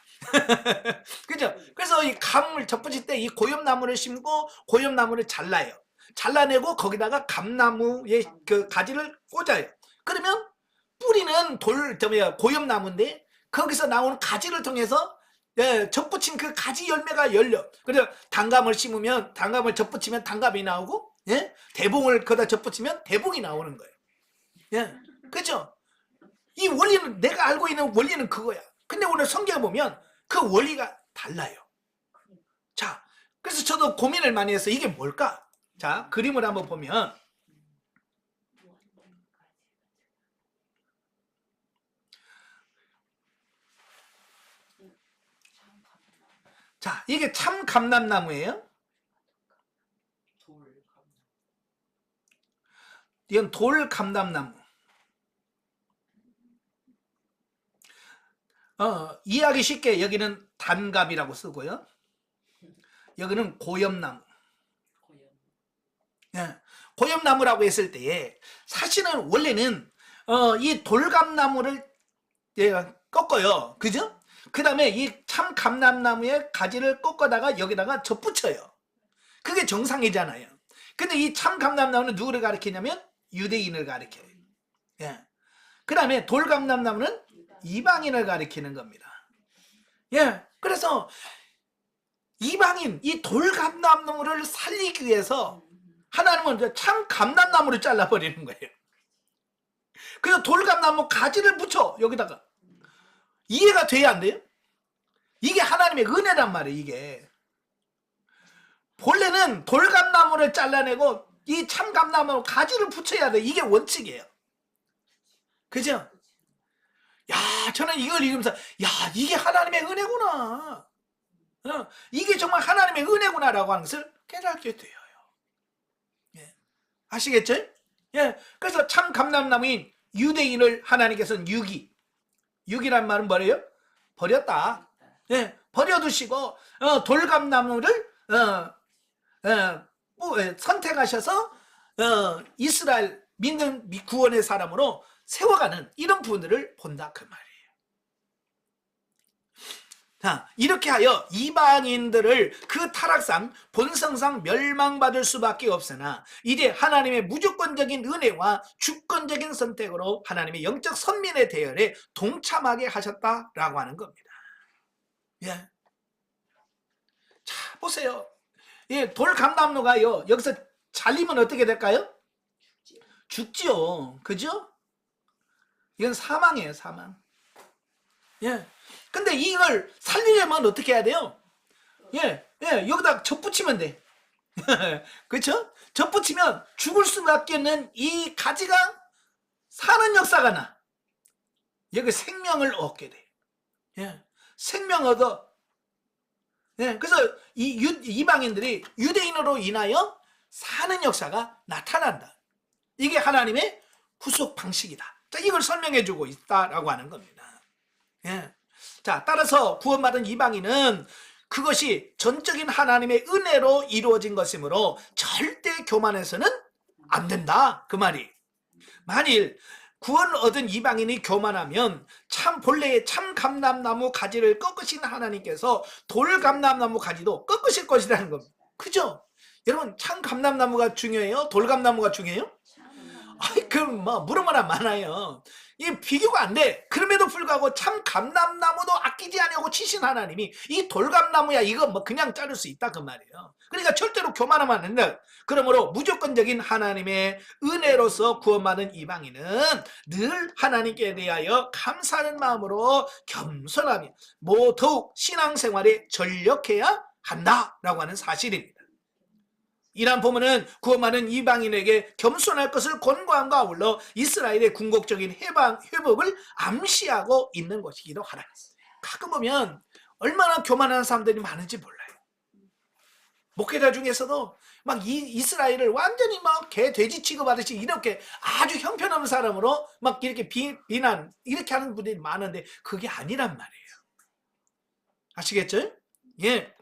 Speaker 1: 그죠? 그래서 이 감을 접붙일 때 이 고엽나무를 심고 고엽나무를 잘라요. 잘라내고 거기다가 감나무의 그 가지를 꽂아요. 그러면 뿌리는 고엽나무인데 거기서 나오는 가지를 통해서 접붙인 그 가지 열매가 열려. 그래서 단감을 심으면 단감을 접붙이면 단감이 나오고, 대봉을 거기다 접붙이면 대봉이 나오는 거예요. 예, 그렇죠? 이 원리는 내가 알고 있는 원리는 그거야. 근데 오늘 성경에 보면 그 원리가 달라요. 자, 그래서 저도 고민을 많이 해서 이게 뭘까? 자, 그림을 한번 보면 자, 이게 참 감람나무예요. 이건 돌 감람나무. 이해하기 쉽게 여기는 단감이라고 쓰고요. 여기는 고엽나무. 예, 고엽나무라고 했을 때에 사실은 원래는 이 돌감나무를 꺾어요. 그죠? 그 다음에 이 참 감람나무의 가지를 꺾어다가 여기다가 접붙여요. 그게 정상이잖아요. 근데 이 참 감람나무는 누구를 가리키냐면 유대인을 가리켜요. 예. 그 다음에 돌감람나무는 이방인을 가리키는 겁니다. 예. 그래서 이방인, 이 돌감람나무를 살리기 위해서 하나님은 참 감람나무를 잘라버리는 거예요. 그래서 돌감나무 가지를 붙여 여기다가. 이해가 돼야 안 돼요? 이게 하나님의 은혜란 말이에요. 이게 본래는 돌감나무를 잘라내고 이 참감나무 가지를 붙여야 돼. 이게 원칙이에요. 그죠? 야, 저는 이걸 읽으면서 야, 이게 하나님의 은혜구나. 이게 정말 하나님의 은혜구나라고 하는 것을 깨닫게 되어요. 예. 아시겠죠? 예. 그래서 참감람나무인 유대인을 하나님께서는 유기란 말은 뭐래요? 버렸다. 예. 버려두시고 돌감나무를 선택하셔서 이스라엘 믿는 구원의 사람으로 세워가는 이런 분들을 본다 그 말이에요. 자, 이렇게 하여 이방인들을 그 타락상 본성상 멸망받을 수밖에 없으나 이제 하나님의 무조건적인 은혜와 주권적인 선택으로 하나님의 영적 선민의 대열에 동참하게 하셨다라고 하는 겁니다. 예. 자, 보세요. 예, 돌감나무가요 여기서 잘리면 어떻게 될까요? 죽지요. 그죠? 이건 사망이에요, 사망. 예. 근데 이걸 살리려면 어떻게 해야 돼요? 예, 여기다 젖붙이면 돼. 그렇죠? 젖붙이면 죽을 수밖에 없는 이 가지가 사는 역사가 나. 여기 생명을 얻게 돼. 예, 생명 얻어. 예, 그래서 이방인들이 유대인으로 인하여 사는 역사가 나타난다. 이게 하나님의 후속 방식이다. 자, 이걸 설명해 주고 있다라고 하는 겁니다. 예. 자, 따라서 구원받은 이방인은 그것이 전적인 하나님의 은혜로 이루어진 것이므로 절대 교만해서는 안 된다 그 말이. 만일 구원 얻은 이방인이 교만하면 본래의 참감람나무 가지를 꺾으신 하나님께서 돌감람나무 가지도 꺾으실 것이라는 겁니다. 그죠? 여러분, 참감람나무가 중요해요? 돌감나무가 중요해요? 아이, 그럼 뭐 물어보나 많아요. 이 비교가 안 돼. 그럼에도 불구하고 참 감람나무도 아끼지 않냐고 치신 하나님이 이 돌감나무야 이거 뭐 그냥 자를 수 있다 그 말이에요. 그러니까 절대로 교만하면 안 된다. 그러므로 무조건적인 하나님의 은혜로서 구원받은 이방인은 늘 하나님께 대하여 감사하는 마음으로 겸손하며 더욱 신앙생활에 전력해야 한다라고 하는 사실입니다. 이러한 본문은 구원받은 이방인에게 겸손할 것을 권고함과 아울러 이스라엘의 궁극적인 회복을 암시하고 있는 것이기도 하라. 가끔 보면 얼마나 교만한 사람들이 많은지 몰라요. 목회자 중에서도 막 이스라엘을 완전히 막 개 돼지 취급하듯이 이렇게 아주 형편없는 사람으로 막 이렇게 비난 이렇게 하는 분들이 많은데 그게 아니란 말이에요. 아시겠죠? 예.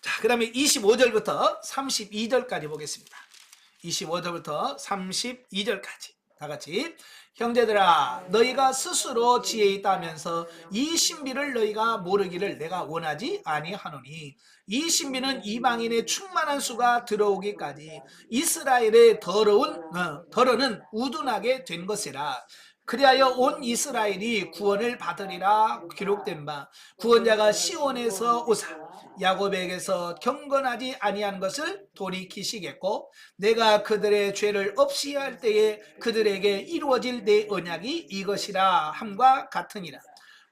Speaker 1: 자, 그 다음에 25절부터 32절까지 보겠습니다. 25절부터 32절까지 다 같이. 형제들아, 너희가 스스로 지혜 있다면서 이 신비를 너희가 모르기를 내가 원하지 아니하노니 이 신비는 이방인의 충만한 수가 들어오기까지 이스라엘의 더러는 우둔하게 된 것이라. 그리하여 온 이스라엘이 구원을 받으리라 기록된 바 구원자가 시온에서 오사 야곱에게서 경건하지 아니한 것을 돌이키시겠고 내가 그들의 죄를 없이 할 때에 그들에게 이루어질 내 언약이 이것이라 함과 같으니라.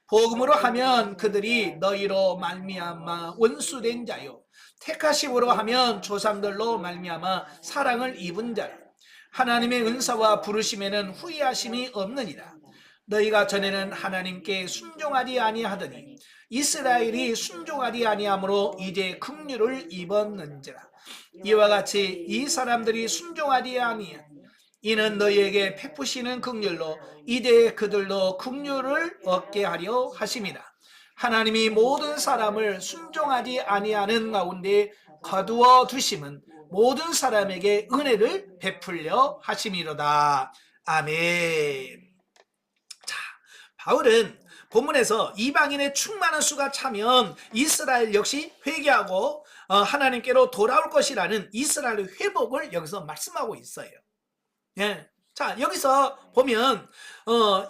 Speaker 1: 복음으로 하면 그들이 너희로 말미암아 원수된 자요 택하심으로 하면 조상들로 말미암아 사랑을 입은 자라. 하나님의 은사와 부르심에는 후회하심이 없느니라. 너희가 전에는 하나님께 순종하지 아니하더니 이스라엘이 순종하지 아니하므로 이제 긍휼을 입었는지라. 이와 같이 이 사람들이 순종하지 아니한 이는 너희에게 베푸시는 긍휼로 이제 그들도 긍휼을 얻게 하려 하심이라. 하나님이 모든 사람을 순종하지 아니하는 가운데 거두어 두심은 모든 사람에게 은혜를 베풀려 하심이로다. 아멘. 자, 바울은 본문에서 이방인의 충만한 수가 차면 이스라엘 역시 회개하고 하나님께로 돌아올 것이라는 이스라엘의 회복을 여기서 말씀하고 있어요. 예. 자, 여기서 보면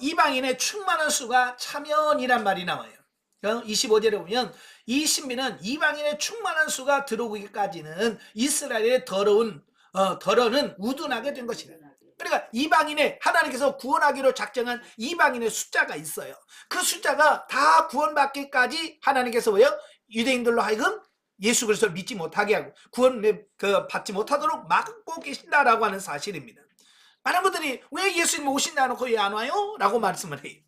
Speaker 1: 이방인의 충만한 수가 차면이란 말이 나와요. 25절에 보면 이 신비는 이방인의 충만한 수가 들어오기까지는 이스라엘의 더러는 우둔하게 된 것이다. 그러니까 이방인의 하나님께서 구원하기로 작정한 이방인의 숫자가 있어요. 그 숫자가 다 구원받기까지 하나님께서 왜요? 유대인들로 하여금 예수 그리스도를 믿지 못하게 하고 구원 받지 못하도록 막고 계신다라고 하는 사실입니다. 많은 분들이 왜 예수님 오신다 놓고 왜 안 와요? 라고 말씀을 해요.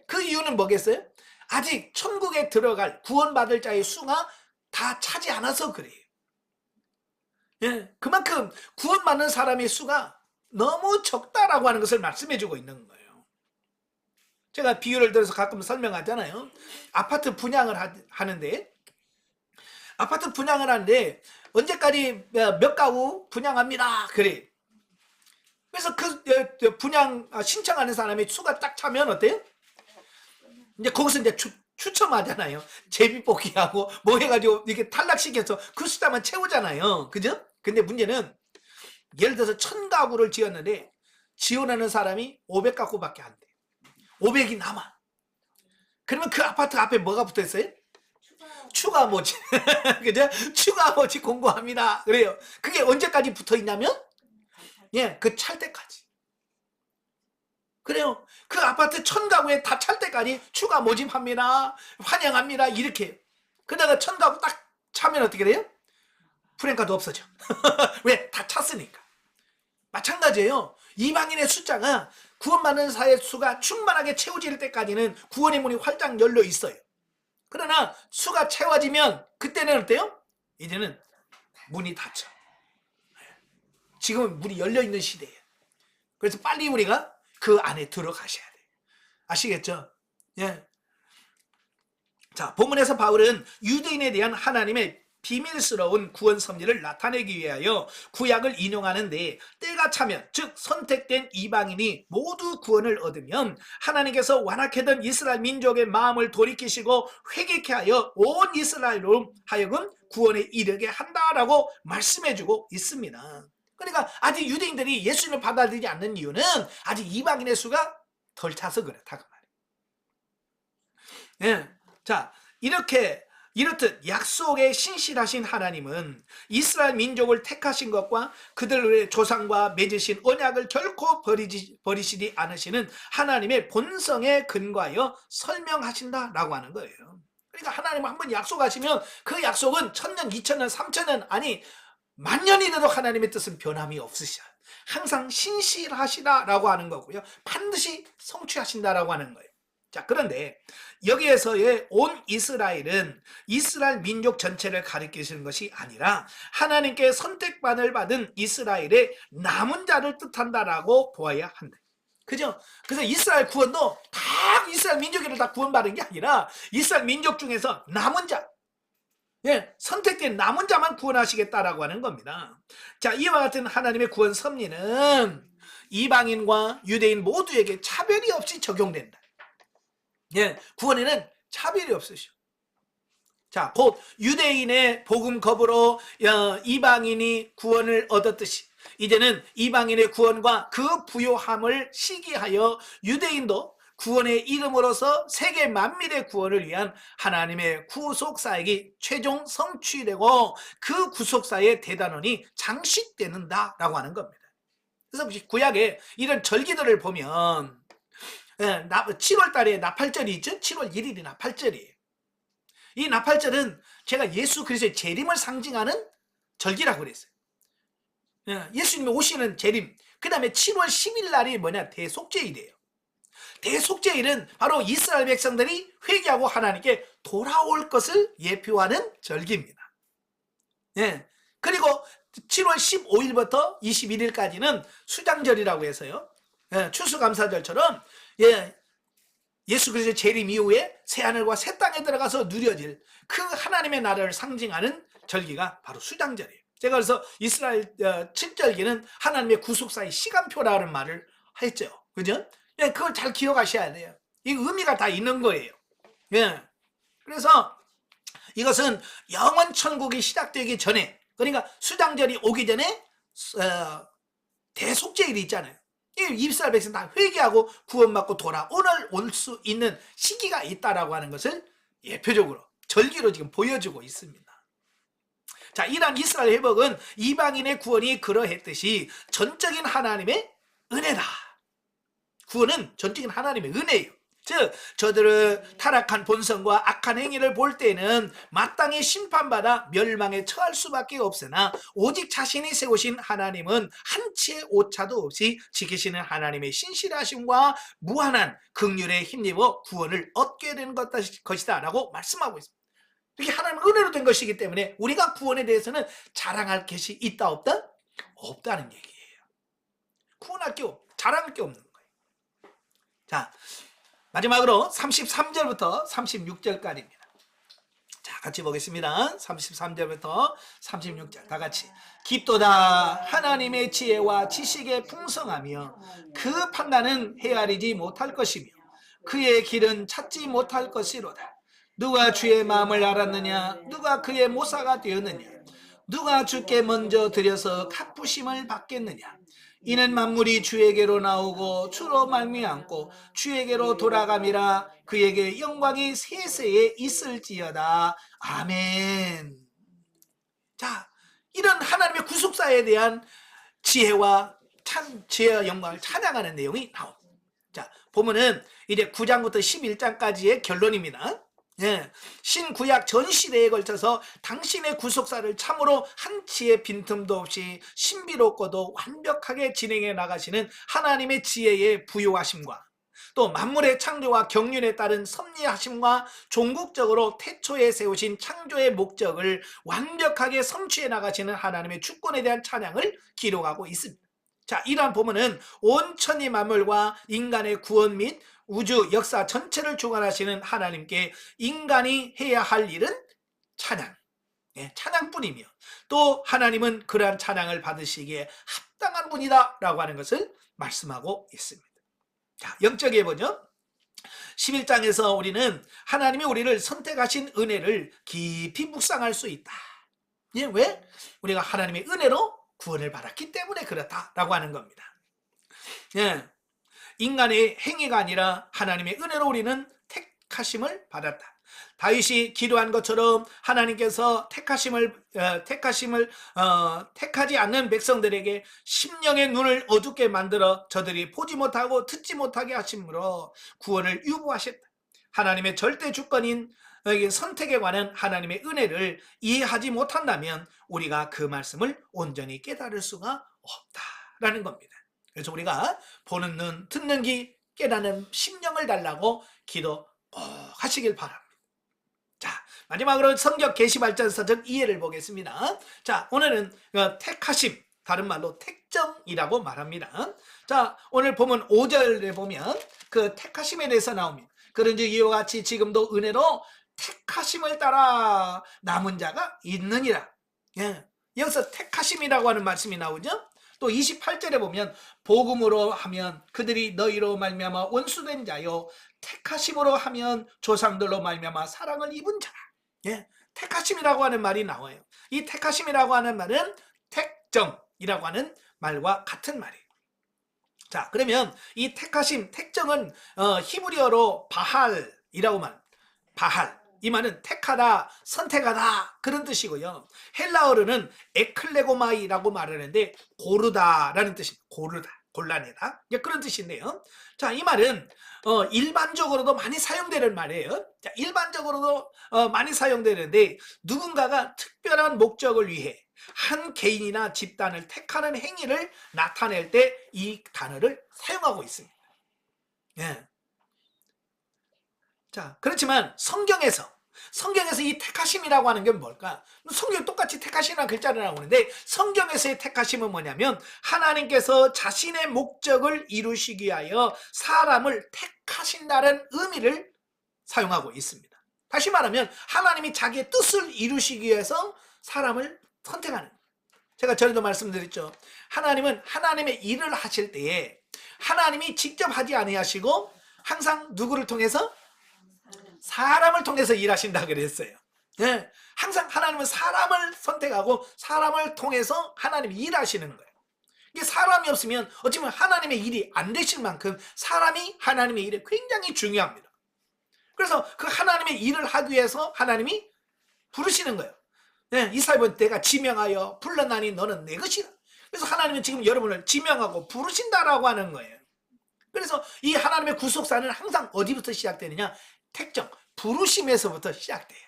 Speaker 1: 그 이유는 뭐겠어요? 아직 천국에 들어갈 구원받을 자의 수가 다 차지 않아서 그래요. 예, 그만큼 구원받는 사람의 수가 너무 적다라고 하는 것을 말씀해주고 있는 거예요. 제가 비유를 들어서 가끔 설명하잖아요. 아파트 분양을 하는데 아파트 분양을 하는데 언제까지 몇 가구 분양합니다. 그래. 그래서 그 분양 신청하는 사람의 수가 딱 차면 어때요? 이제 거기서 이제 추첨하잖아요. 제비뽑기하고 뭐 해가지고 이렇게 탈락시켜서 그 숫자만 채우잖아요. 그죠? 근데 문제는 예를 들어서 1000가구를 지었는데 지원하는 사람이 500가구밖에 안 돼. 500이 남아. 그러면 그 아파트 앞에 뭐가 붙어 있어요? 추가 모집. 그죠? 추가 모집 공고합니다. 그래요. 그게 언제까지 붙어 있냐면 예, 그 찰 때까지. 그래요. 그 아파트 1000가구에 다 찰 때까지 추가 모집합니다. 환영합니다. 이렇게. 그러다가 1000가구 딱 차면 어떻게 돼요? 프랭카도 없어져. 왜? 다 찼으니까. 마찬가지예요. 이방인의 숫자가 구원받는 사의 수가 충만하게 채워질 때까지는 구원의 문이 활짝 열려 있어요. 그러나 수가 채워지면 그때는 어때요? 이제는 문이 닫혀. 지금은 문이 열려 있는 시대예요. 그래서 빨리 우리가 그 안에 들어가셔야 돼요. 아시겠죠? 예. 자, 본문에서 바울은 유대인에 대한 하나님의 비밀스러운 구원 섭리를 나타내기 위하여 구약을 인용하는데 때가 차면 즉 선택된 이방인이 모두 구원을 얻으면 하나님께서 완악했던 이스라엘 민족의 마음을 돌이키시고 회개케 하여 온 이스라엘로 하여금 구원에 이르게 한다라고 말씀해주고 있습니다. 그러니까 아직 유대인들이 예수님을 받아들이지 않는 이유는 아직 이방인의 수가 덜 차서 그렇다고 말이에요. 예. 자, 이렇듯 약속에 신실하신 하나님은 이스라엘 민족을 택하신 것과 그들의 조상과 맺으신 언약을 결코 버리시지 않으시는 하나님의 본성에 근거하여 설명하신다라고 하는 거예요. 그러니까 하나님은 한번 약속하시면 그 약속은 1000년, 2000년, 3000년 아니 만년이 돼도 하나님의 뜻은 변함이 없으셔. 항상 신실하시다라고 하는 거고요. 반드시 성취하신다라고 하는 거예요. 자, 그런데 여기에서의 온 이스라엘은 이스라엘 민족 전체를 가리키시는 것이 아니라 하나님께 선택받을 받은 이스라엘의 남은 자를 뜻한다라고 보아야 한다. 그죠? 그래서 이스라엘 구원도 다 이스라엘 민족을 다 구원받은 게 아니라 이스라엘 민족 중에서 남은 자, 예, 선택된 남은 자만 구원하시겠다라고 하는 겁니다. 자, 이와 같은 하나님의 구원 섭리는 이방인과 유대인 모두에게 차별이 없이 적용된다. 예, 구원에는 차별이 없으셔. 자, 곧 유대인의 복음 겁으로 이방인이 구원을 얻었듯이 이제는 이방인의 구원과 그 부요함을 시기하여 유대인도 구원의 이름으로서 세계 만민의 구원을 위한 하나님의 구속사역이 최종 성취되고 그 구속사의 대단원이 장식되는다라고 하는 겁니다. 그래서 구약에 이런 절기들을 보면 7월 달에 나팔절이 있죠? 7월 1일이 나팔절이에요. 이 나팔절은 제가 예수 그리스도의 재림을 상징하는 절기라고 그랬어요. 예수님이 오시는 재림. 그 다음에 7월 10일 날이 뭐냐? 대속죄일이에요. 대속죄일은 바로 이스라엘 백성들이 회개하고 하나님께 돌아올 것을 예표하는 절기입니다. 예. 그리고 7월 15일부터 21일까지는 수장절이라고 해서요. 예, 추수감사절처럼 예수 그리스도의 재림 이후에 새하늘과 새 땅에 들어가서 누려질 그 하나님의 나라를 상징하는 절기가 바로 수장절이에요. 제가 그래서 이스라엘 칠절기는 하나님의 구속사의 시간표라는 말을 했죠. 그죠? 예, 그걸 잘 기억하셔야 돼요. 이 의미가 다 있는 거예요. 예. 그래서 이것은 영원 천국이 시작되기 전에, 그러니까 수장절이 오기 전에 대속죄일이 있잖아요. 이스라엘 백성 다 회개하고 구원받고 오늘 올 수 있는 시기가 있다라고 하는 것을 예표적으로 절기로 지금 보여주고 있습니다. 자, 이러한 이스라엘 회복은 이방인의 구원이 그러했듯이 전적인 하나님의 은혜다. 구원은 전적인 하나님의 은혜예요. 즉 저들의 타락한 본성과 악한 행위를 볼 때는 마땅히 심판받아 멸망에 처할 수밖에 없으나 오직 자신이 세우신 하나님은 한치의 오차도 없이 지키시는 하나님의 신실하심과 무한한 긍휼에 힘입어 구원을 얻게 되는 것이다 라고 말씀하고 있습니다. 이게 하나님의 은혜로 된 것이기 때문에 우리가 구원에 대해서는 자랑할 것이 있다 없다? 없다는 얘기예요. 구원할 게 없다. 자랑할 게 없는 거예요. 자, 마지막으로 33절부터 36절까지입니다. 자, 같이 보겠습니다. 33절부터 36절 다 같이. 깊도다 하나님의 지혜와 지식의 풍성하며 그 판단은 헤아리지 못할 것이며 그의 길은 찾지 못할 것이로다. 누가 주의 마음을 알았느냐? 누가 그의 모사가 되었느냐? 누가 주께 먼저 드려서 갚으심을 받겠느냐? 이는 만물이 주에게로 나오고 주로 말미암고 주에게로 돌아감이라. 그에게 영광이 세세에 있을지어다. 아멘. 자, 이런 하나님의 구속사에 대한 지혜와 영광을 찬양하는 내용이 나옵니다. 자, 보면은 이제 9장부터 11장까지의 결론입니다. 예, 신구약 전 시대에 걸쳐서 당신의 구속사를 참으로 한치의 빈틈도 없이 신비롭고도 완벽하게 진행해 나가시는 하나님의 지혜의 부요하심과 또 만물의 창조와 경륜에 따른 섭리하심과 종국적으로 태초에 세우신 창조의 목적을 완벽하게 성취해 나가시는 하나님의 주권에 대한 찬양을 기록하고 있습니다. 자, 이러한 부분은 온 천지 만물과 인간의 구원 및 우주 역사 전체를 주관하시는 하나님께 인간이 해야 할 일은 찬양, 찬양뿐이며 또 하나님은 그러한 찬양을 받으시기에 합당한 분이다 라고 하는 것을 말씀하고 있습니다. 자, 영적의 번역 11장에서 우리는 하나님이 우리를 선택하신 은혜를 깊이 묵상할 수 있다. 왜? 우리가 하나님의 은혜로 구원을 받았기 때문에 그렇다라고 하는 겁니다. 인간의 행위가 아니라 하나님의 은혜로 우리는 택하심을 받았다. 다윗이 기도한 것처럼 하나님께서 택하지 않는 백성들에게 심령의 눈을 어둡게 만들어 저들이 보지 못하고 듣지 못하게 하심으로 구원을 유보하셨다. 하나님의 절대 주권인 선택에 관한 하나님의 은혜를 이해하지 못한다면 우리가 그 말씀을 온전히 깨달을 수가 없다라는 겁니다. 그래서 우리가 보는 눈, 듣는 귀, 깨닫는 심령을 달라고 기도하시길 바랍니다. 자, 마지막으로 성경 계시발전서적 이해를 보겠습니다. 자, 오늘은 택하심, 다른 말로 택정이라고 말합니다. 자, 오늘 보면 5절에 보면 그 택하심에 대해서 나옵니다. 그런즉 이와 같이 지금도 은혜로 택하심을 따라 남은 자가 있느니라. 여기서 택하심이라고 하는 말씀이 나오죠. 또 28절에 보면 복음으로 하면 그들이 너희로 말미암아 원수된 자요 택하심으로 하면 조상들로 말미암아 사랑을 입은 자라. 택하심이라고 하는 말이 나와요. 이 택하심이라고 하는 말은 택정이라고 하는 말과 같은 말이에요. 자, 그러면 이 택하심, 택정은 히브리어로 바할이라고 말합니다. 바할. 이 말은 택하다, 선택하다 그런 뜻이고요. 헬라어로는 에클레고마이라고 말하는데 고르다라는 뜻입니다. 고르다, 곤란하다 그런 뜻인데요. 자, 이 말은 일반적으로도 많이 사용되는 말이에요. 자, 일반적으로도 많이 사용되는데 누군가가 특별한 목적을 위해 한 개인이나 집단을 택하는 행위를 나타낼 때 이 단어를 사용하고 있습니다. 자, 그렇지만 성경에서 이 택하심이라고 하는 게 뭘까? 성경에 똑같이 택하심이라는 글자를 나오는데 성경에서의 택하심은 뭐냐면 하나님께서 자신의 목적을 이루시기 위하여 사람을 택하신다는 의미를 사용하고 있습니다. 다시 말하면 하나님이 자기의 뜻을 이루시기 위해서 사람을 선택하는 거예요. 제가 전에도 말씀드렸죠. 하나님은 하나님의 일을 하실 때에 하나님이 직접 하지 아니하시고 항상 누구를 통해서? 사람을 통해서 일하신다 그랬어요. 항상 하나님은 사람을 선택하고 사람을 통해서 하나님이 일하시는 거예요. 이게 사람이 없으면 어찌보면 하나님의 일이 안 되실 만큼 사람이 하나님의 일에 굉장히 중요합니다. 그래서 그 하나님의 일을 하기 위해서 하나님이 부르시는 거예요. 이스라엘 내가 지명하여 불러나니 너는 내 것이라. 그래서 하나님은 지금 여러분을 지명하고 부르신다라고 하는 거예요. 그래서 이 하나님의 구속사는 항상 어디부터 시작되느냐? 택정, 부르심에서부터 시작돼요.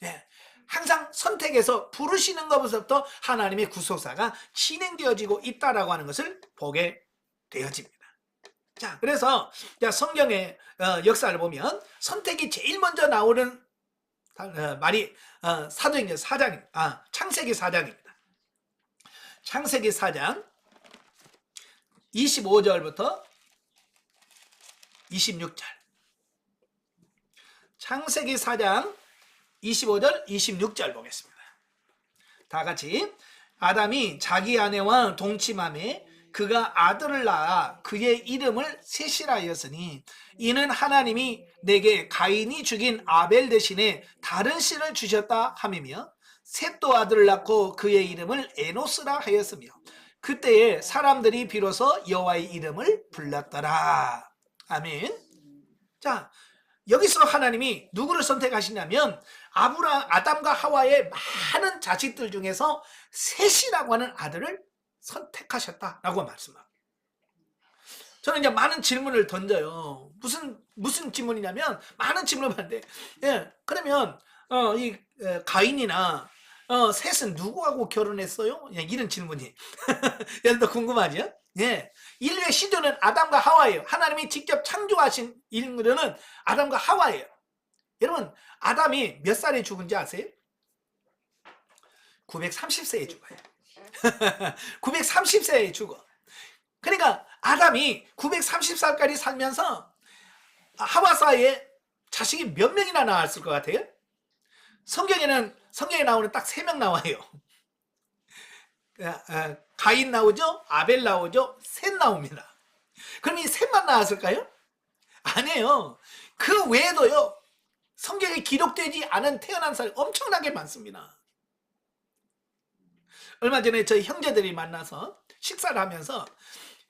Speaker 1: 예. 항상 선택해서 부르시는 것부터 하나님의 구속사가 진행되어지고 있다라고 하는 것을 보게 되어집니다. 자, 그래서 성경의 역사를 보면 선택이 제일 먼저 나오는 말이 사도행전 4장, 창세기 4장입니다. 창세기 4장 25절부터 26절. 창세기 4장 25절, 26절 보겠습니다. 다 같이. 아담이 자기 아내와 동침하매 그가 아들을 낳아 그의 이름을 셋이라 하였으니 이는 하나님이 내게 가인이 죽인 아벨 대신에 다른 씨를 주셨다 함이며 셋도 아들을 낳고 그의 이름을 에노스라 하였으며 그때에 사람들이 비로소 여호와의 이름을 불렀더라. 아멘. 자, 여기서 하나님이 누구를 선택하시냐면 아담과 하와의 많은 자식들 중에서 셋이라고 하는 아들을 선택하셨다라고 말씀합니다. 저는 이제 많은 질문을 던져요. 무슨 질문이냐면 많은 질문을 하는데, 예, 그러면 이 가인이나 셋은 누구하고 결혼했어요? 예, 이런 질문이 여러분도 궁금하죠? 예, 인류의 시조는 아담과 하와예요. 하나님이 직접 창조하신 인류는 아담과 하와예요. 여러분, 아담이 몇 살에 죽은지 아세요? 930세에 죽어요. 930세에 죽어. 그러니까 아담이 930살까지 살면서 하와 사이에 자식이 몇 명이나 나왔을 것 같아요? 성경에 나오는 딱 3명 나와요. 가인 나오죠, 아벨 나오죠, 셋 나옵니다. 그럼 이 셋만 나왔을까요? 아니에요. 그 외에도요, 성경에 기록되지 않은 태어난 사람이 엄청나게 많습니다. 얼마 전에 저희 형제들이 만나서 식사를 하면서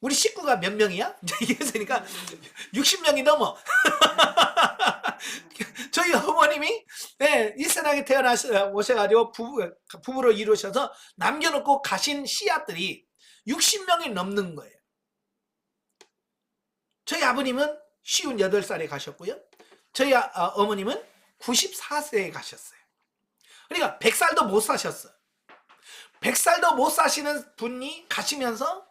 Speaker 1: 우리 식구가 몇 명이야? 얘기했으니까 60명이 넘어. 저희 어머님이 이 세상에 오셔가지고 부부로 이루셔서 남겨놓고 가신 씨앗들이 60명이 넘는 거예요. 저희 아버님은 58살에 가셨고요. 저희 어머님은 94세에 가셨어요. 그러니까 100살도 못 사셨어요. 100살도 못 사시는 분이 가시면서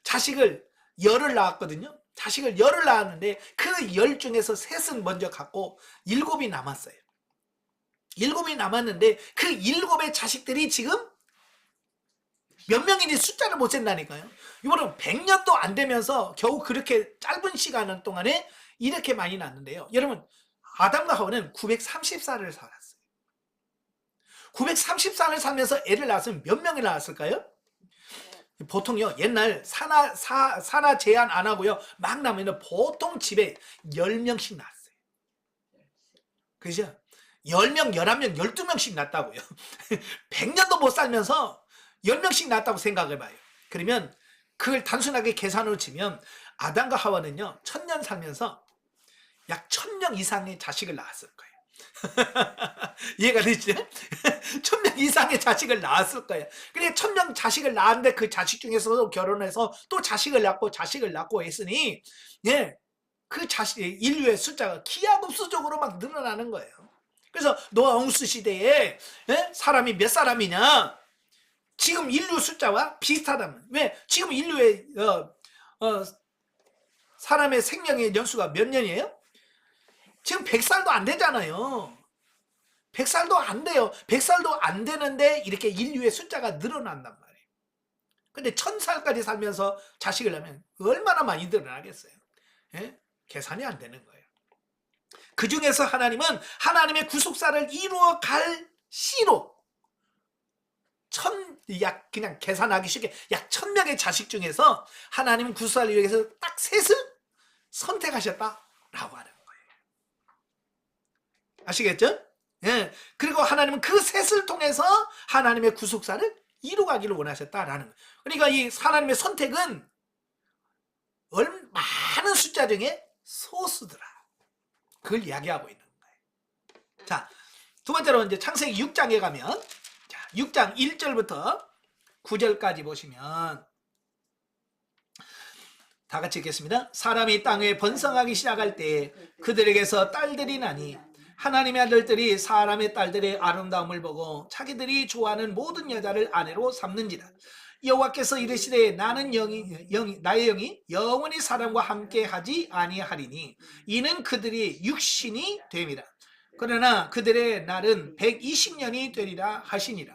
Speaker 1: 자식을 열을 낳았거든요. 자식을 열을 낳았는데 그 열 중에서 셋은 먼저 갖고 7이 남았어요. 7이 남았는데 그 7의 자식들이 지금 몇 명인지 숫자를 못 잰다니까요. 이번은 100년도 안 되면서 겨우 그렇게 짧은 시간 동안에 이렇게 많이 낳는데요. 여러분, 아담과 하와는 930살을 살았어요. 930살을 살면서 애를 낳았으면 몇 명이 낳았을까요? 보통요, 옛날 산하 제한 안 하고요, 막 나면 보통 집에 10명씩 낳았어요. 그죠? 10명, 11명, 12명씩 낳았다고요. 100년도 못 살면서 10명씩 낳았다고 생각해봐요. 그러면 그걸 단순하게 계산으로 치면 아담과 하와는요, 1000년 살면서 약 1000명 이상의 자식을 낳았을 거예요. 이해가 되시죠? 1000명 이상의 자식을 낳았을 거예요. 그러니까 1000명 자식을 낳았는데 그 자식 중에서도 결혼해서 또 자식을 낳고 했으니, 예, 그 인류의 숫자가 기하급수적으로 막 늘어나는 거예요. 그래서 노아 홍수 시대에 사람이 몇 사람이냐? 지금 인류 숫자와 비슷하다면, 왜? 지금 인류의 사람의 생명의 연수가 몇 년이에요? 지금 100살도 안 되잖아요. 100살도 안 돼요. 100살도 안 되는데 이렇게 인류의 숫자가 늘어난단 말이에요. 근데 1000살까지 살면서 자식을 낳으면 얼마나 많이 늘어나겠어요. 예? 계산이 안 되는 거예요. 그 중에서 하나님은 하나님의 구속사를 이루어 갈 씨로 그냥 계산하기 쉽게 약 1000명의 자식 중에서 하나님은 구속사를 위해서 딱 셋을 선택하셨다라고 하는 거예요. 아시겠죠? 예. 그리고 하나님은 그 셋을 통해서 하나님의 구속사를 이루가기를 원하셨다라는 거예요. 그러니까 이 하나님의 선택은 많은 숫자 중에 소수더라. 그걸 이야기하고 있는 거예요. 자, 두 번째로 이제 창세기 6장에 가면, 자, 6장 1절부터 9절까지 보시면 다 같이 읽겠습니다. 사람이 땅에 번성하기 시작할 때 그들에게서 딸들이 나니 하나님의 아들들이 사람의 딸들의 아름다움을 보고 자기들이 좋아하는 모든 여자를 아내로 삼는지라. 여호와께서 이르시되 나는 나의 영이 영원히 사람과 함께 하지 아니하리니 이는 그들이 육신이 됨이라. 그러나 그들의 날은 120년이 되리라 하시니라.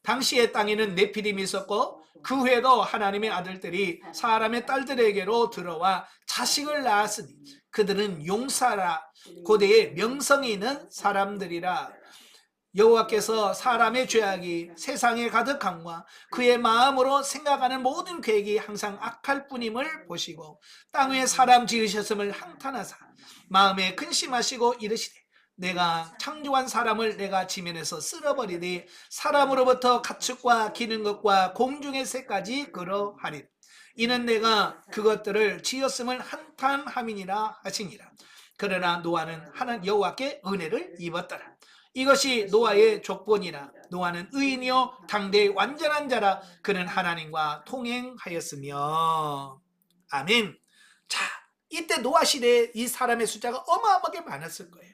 Speaker 1: 당시의 땅에는 네피림이 있었고 그 후에도 하나님의 아들들이 사람의 딸들에게로 들어와 자식을 낳았으니 그들은 용사라 고대의 명성이 있는 사람들이라. 여호와께서 사람의 죄악이 세상에 가득함과 그의 마음으로 생각하는 모든 계획이 항상 악할 뿐임을 보시고 땅 위에 사람 지으셨음을 한탄하사 마음에 근심하시고 이르시되 내가 창조한 사람을 내가 지면에서 쓸어버리니 사람으로부터 가축과 기는 것과 공중의 새까지 그러하리라. 이는 내가 그것들을 지었음을 한탄함이니라 하시니라. 그러나 노아는 하나님 여호와께 은혜를 입었더라. 이것이 노아의 족본이라. 노아는 의인이요 당대의 완전한 자라. 그는 하나님과 통행하였으며. 아멘. 자, 이때 노아 시대에 이 사람의 숫자가 어마어마하게 많았을 거예요.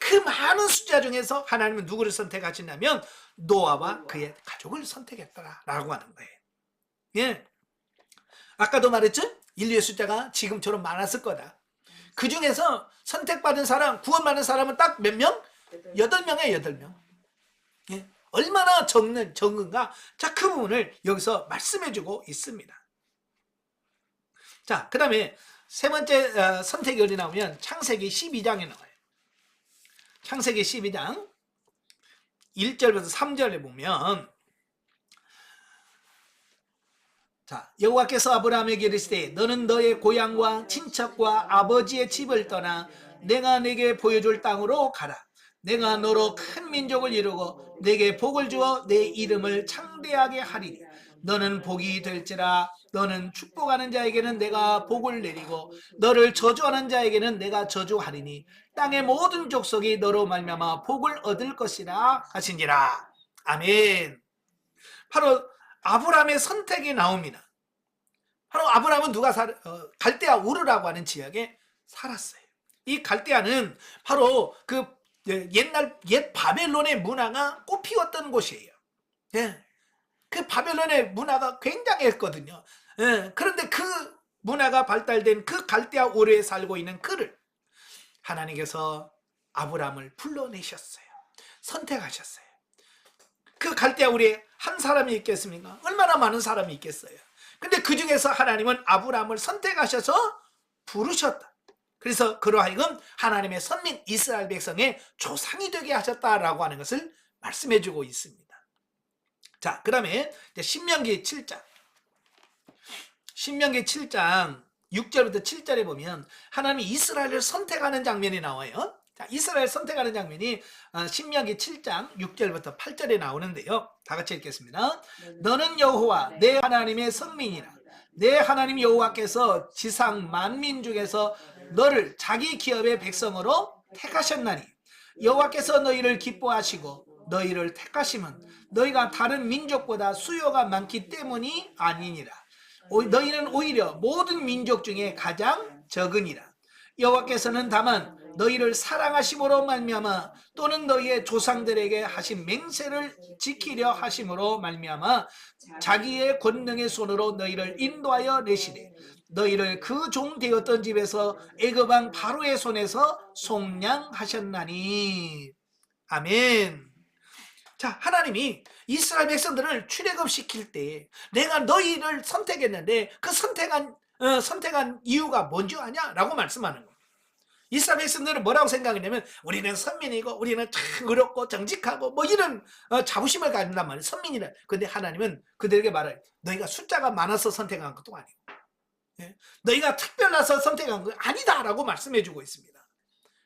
Speaker 1: 그 많은 숫자 중에서 하나님은 누구를 선택하시냐면 노아와 그의 가족을 선택했더라라고 하는 거예요. 예. 아까도 말했죠? 인류의 숫자가 지금처럼 많았을 거다. 그 중에서 선택받은 사람, 구원받은 사람은 딱 몇 명? 8명이에요, 8명. 예. 얼마나 적은가? 자, 그 부분을 여기서 말씀해주고 있습니다. 자, 그 다음에 세 번째 선택이 어디 나오면 창세기 12장에 나와요. 창세기 12장 1절부터 3절에 보면 자, 여호와께서 아브라함에게 이르시되 너는 너의 고향과 친척과 아버지의 집을 떠나 내가 네게 보여줄 땅으로 가라. 내가 너로 큰 민족을 이루고 네게 복을 주어 내 이름을 창대하게 하리니 너는 복이 될지라. 너는 축복하는 자에게는 내가 복을 내리고 너를 저주하는 자에게는 내가 저주하리니 땅의 모든 족속이 너로 말미암아 복을 얻을 것이라 하시니라. 아멘. 바로 아브라함의 선택이 나옵니다. 바로 아브라함은 갈대아 우르라고 하는 지역에 살았어요. 이 갈대아는 바로 그 옛 바벨론의 문화가 꽃피웠던 곳이에요. 예. 그 바벨론의 문화가 굉장했거든요. 예. 그런데 그 문화가 발달된 그 갈대아 우르에 살고 있는 그를 하나님께서 아브라함을 불러내셨어요. 선택하셨어요. 그 갈대아 우르에 한 사람이 있겠습니까? 얼마나 많은 사람이 있겠어요. 근데 그 중에서 하나님은 아브라함을 선택하셔서 부르셨다. 그래서 그러하여금 하나님의 선민 이스라엘 백성의 조상이 되게 하셨다라고 하는 것을 말씀해주고 있습니다. 자, 그 다음에 신명기 7장 6절부터 7절에 보면 하나님이 이스라엘을 선택하는 장면이 나와요. 자, 이스라엘 선택하는 장면이 신명기 7장 6절부터 8절에 나오는데요. 다 같이 읽겠습니다. 너는 여호와 내 하나님의 선민이라. 내 하나님 여호와께서 지상 만민 중에서 너를 자기 기업의 백성으로 택하셨나니 여호와께서 너희를 기뻐하시고 너희를 택하심은 너희가 다른 민족보다 수요가 많기 때문이 아니니라. 너희는 오히려 모든 민족 중에 가장 적으니라. 여호와께서는 다만 너희를 사랑하심으로 말미암아 또는 너희의 조상들에게 하신 맹세를 지키려 하심으로 말미암아 자기의 권능의 손으로 너희를 인도하여 내시되 너희를 그 종 되었던 집에서 애굽 왕 바로의 손에서 속량하셨나니. 아멘. 자, 하나님이 이스라엘 백성들을 출애굽시킬 때 내가 너희를 선택했는데 그 선택한 이유가 뭔지 아냐? 라고 말씀하는 거예요. 이스라엘 백성들은 뭐라고 생각했냐면 우리는 선민이고 우리는 참 어렵고 정직하고 뭐 이런 자부심을 가진단 말이에요. 선민이라. 근데 하나님은 그들에게 말해요. 너희가 숫자가 많아서 선택한 것도 아니고 너희가 특별해서 선택한 거 아니다라고 말씀해주고 있습니다.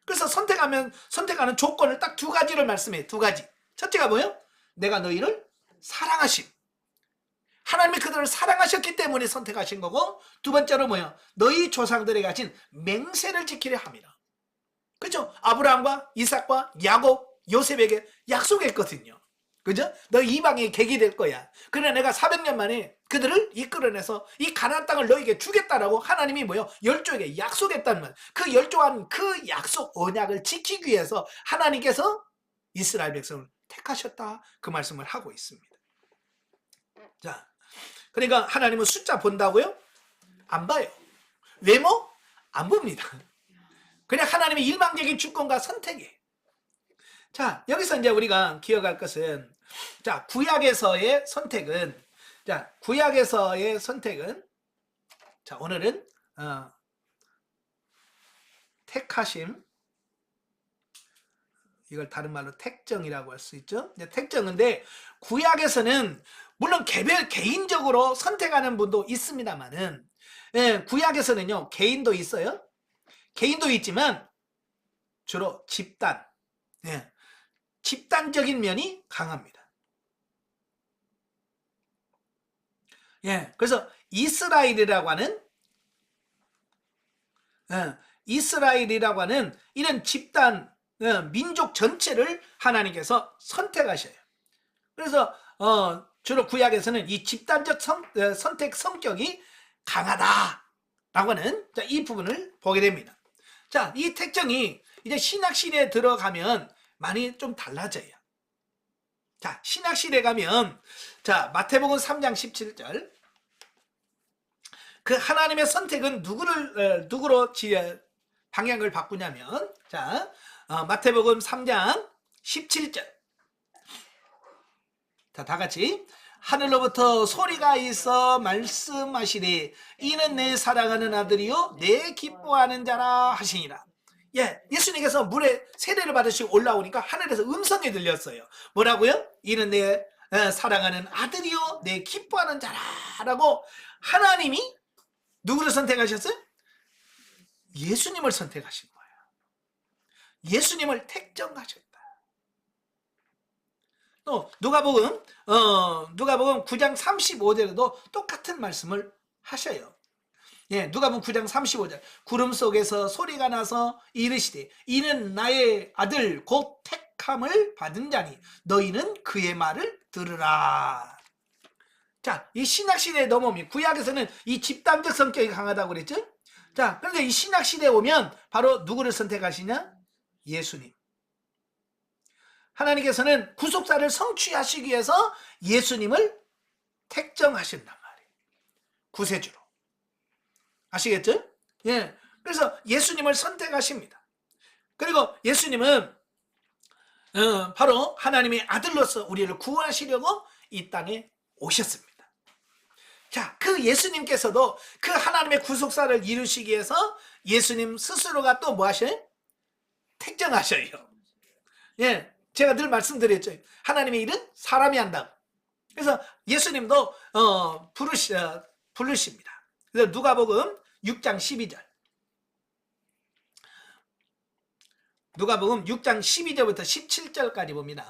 Speaker 1: 그래서 선택하는 조건을 딱 두 가지를 말씀해요. 두 가지. 첫째가 뭐예요? 내가 너희를 사랑하심. 하나님이 그들을 사랑하셨기 때문에 선택하신 거고, 두 번째로 뭐예요? 너희 조상들에게 가진 맹세를 지키려 함이라. 그렇죠? 아브라함과 이삭과 야곱, 요셉에게 약속했거든요. 그죠? 너 이방의 객이 될 거야. 그래 내가 400년 만에 그들을 이끌어내서 이 가나안 땅을 너에게 주겠다라고 하나님이 뭐요? 열조에게 약속했단 말. 그 열조한 그 약속 언약을 지키기 위해서 하나님께서 이스라엘 백성을 택하셨다. 그 말씀을 하고 있습니다. 자, 그러니까 하나님은 숫자 본다고요? 안 봐요. 외모? 안 봅니다. 그냥 하나님의 일방적인 주권과 선택이에요. 자, 여기서 이제 우리가 기억할 것은, 자, 구약에서의 선택은, 자, 오늘은, 택하심, 이걸 다른 말로 택정이라고 할 수 있죠. 택정인데, 구약에서는, 물론 개인적으로 선택하는 분도 있습니다만은, 예, 구약에서는요, 개인도 있어요. 개인도 있지만, 주로 집단, 예, 집단적인 면이 강합니다. 예, 그래서 이스라엘이라고 하는 이런 집단, 민족 전체를 하나님께서 선택하셔요. 그래서 주로 구약에서는 이 집단적 선택 성격이 강하다라고 하는 이 부분을 보게 됩니다. 자, 이 택정이 이제 신약시대에 들어가면 많이 좀 달라져요. 자, 신약시대에 가면, 자, 마태복음 3장 17절. 그 하나님의 선택은 누구로 방향을 바꾸냐면, 자, 마태복음 3장 17절. 자, 다 같이. 하늘로부터 소리가 있어 말씀하시되 이는 내 사랑하는 아들이요 내 기뻐하는 자라 하시니라. 예, 예수님께서 물에 세례를 받으시고 올라오니까 하늘에서 음성이 들렸어요. 뭐라고요? 이는 내 사랑하는 아들이요 내 기뻐하는 자라라고 하나님이 누구를 선택하셨어요? 예수님을 선택하신 거예요. 예수님을 택정하셨다. 또 누가복음 9장 35절에도 똑같은 말씀을 하셔요. 예, 누가복음 9장 35절. 구름 속에서 소리가 나서 이르시되 이는 나의 아들 곧 택함을 받은 자니 너희는 그의 말을 들으라. 자, 이 신약시대에 넘어오면 구약에서는 이 집단적 성격이 강하다고 그랬죠. 자, 그런데 이 신약시대에 오면 바로 누구를 선택하시냐? 예수님. 하나님께서는 구속사를 성취하시기 위해서 예수님을 택정하신단 말이에요. 구세주로. 아시겠죠? 예. 그래서 예수님을 선택하십니다. 그리고 예수님은 바로 하나님의 아들로서 우리를 구원하시려고 이 땅에 오셨습니다. 자, 그 예수님께서도 그 하나님의 구속사를 이루시기 위해서 예수님 스스로가 또 뭐 하셔요? 택정하셔요. 예. 제가 늘 말씀드렸죠. 하나님의 일은 사람이 한다고. 그래서 예수님도 부르십니다. 그래서 누가복음 6장 12절. 누가복음 6장 12절부터 17절까지 봅니다.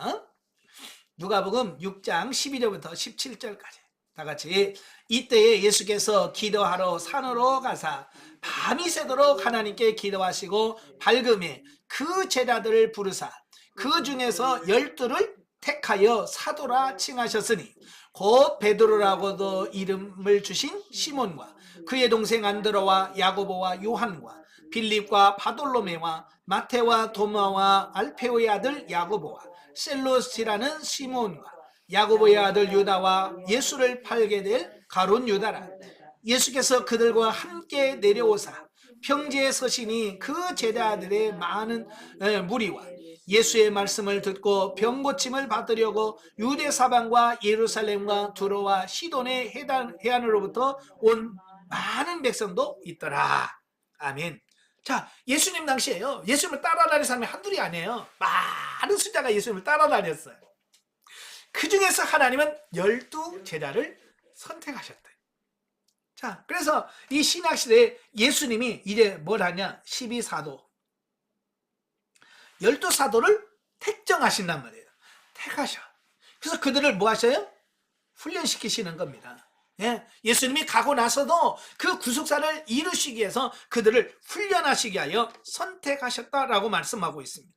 Speaker 1: 누가복음 6장 12절부터 17절까지. 다 같이. 이때에 예수께서 기도하러 산으로 가사 밤이 새도록 하나님께 기도하시고 밝음에 그 제자들을 부르사 그 중에서 12를 택하여 사도라 칭하셨으니 곧 베드로라고도 이름을 주신 시몬과 그의 동생 안드로와 야고보와 요한과 빌립과 바돌로메와 마테와 도마와 알페오의 아들 야고보와 셀로스라는 시몬과 야고보의 아들 유다와 예수를 팔게 될 가룟 유다라. 예수께서 그들과 함께 내려오사 평지에 서시니 그 제자들의 많은 무리와 예수의 말씀을 듣고 병 고침을 받으려고 유대 사방과 예루살렘과 두로와 시돈의 해안으로부터 온 많은 백성도 있더라. 아멘. 자, 예수님 당시에요. 예수님을 따라다니는 사람이 한둘이 아니에요. 많은 숫자가 예수님을 따라다녔어요. 그 중에서 하나님은 12 제자를 선택하셨다. 자, 그래서 이 신약시대에 예수님이 이제 뭘 하냐? 12사도. 12사도를 택정하신단 말이에요. 택하셔. 그래서 그들을 뭐 하셔요? 훈련시키시는 겁니다. 예, 예수님이 가고 나서도 그 구속사를 이루시기 위해서 그들을 훈련하시기 하여 선택하셨다라고 말씀하고 있습니다.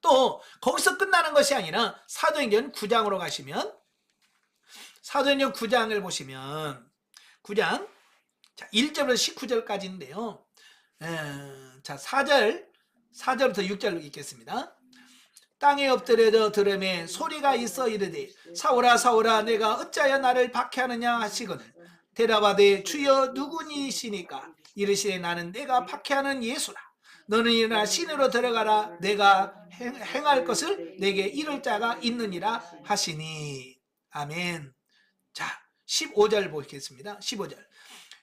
Speaker 1: 또 거기서 끝나는 것이 아니라 사도행전 9장으로 가시면, 사도행전 9장을 보시면 9장 1절부터 19절까지인데요. 자, 4절부터 6절 읽겠습니다. 땅에 엎드려 들음에 소리가 있어 이르되 사울아 사울아 내가 어찌하여 나를 박해하느냐 하시거늘 대답하되 주여 누구니시니까 이르시되 나는 내가 박해하는 예수라. 너는 일어나 신으로 들어가라. 내가 행할 것을 내게 이룰 자가 있느니라 하시니. 아멘. 자, 15절 보겠습니다. 15절.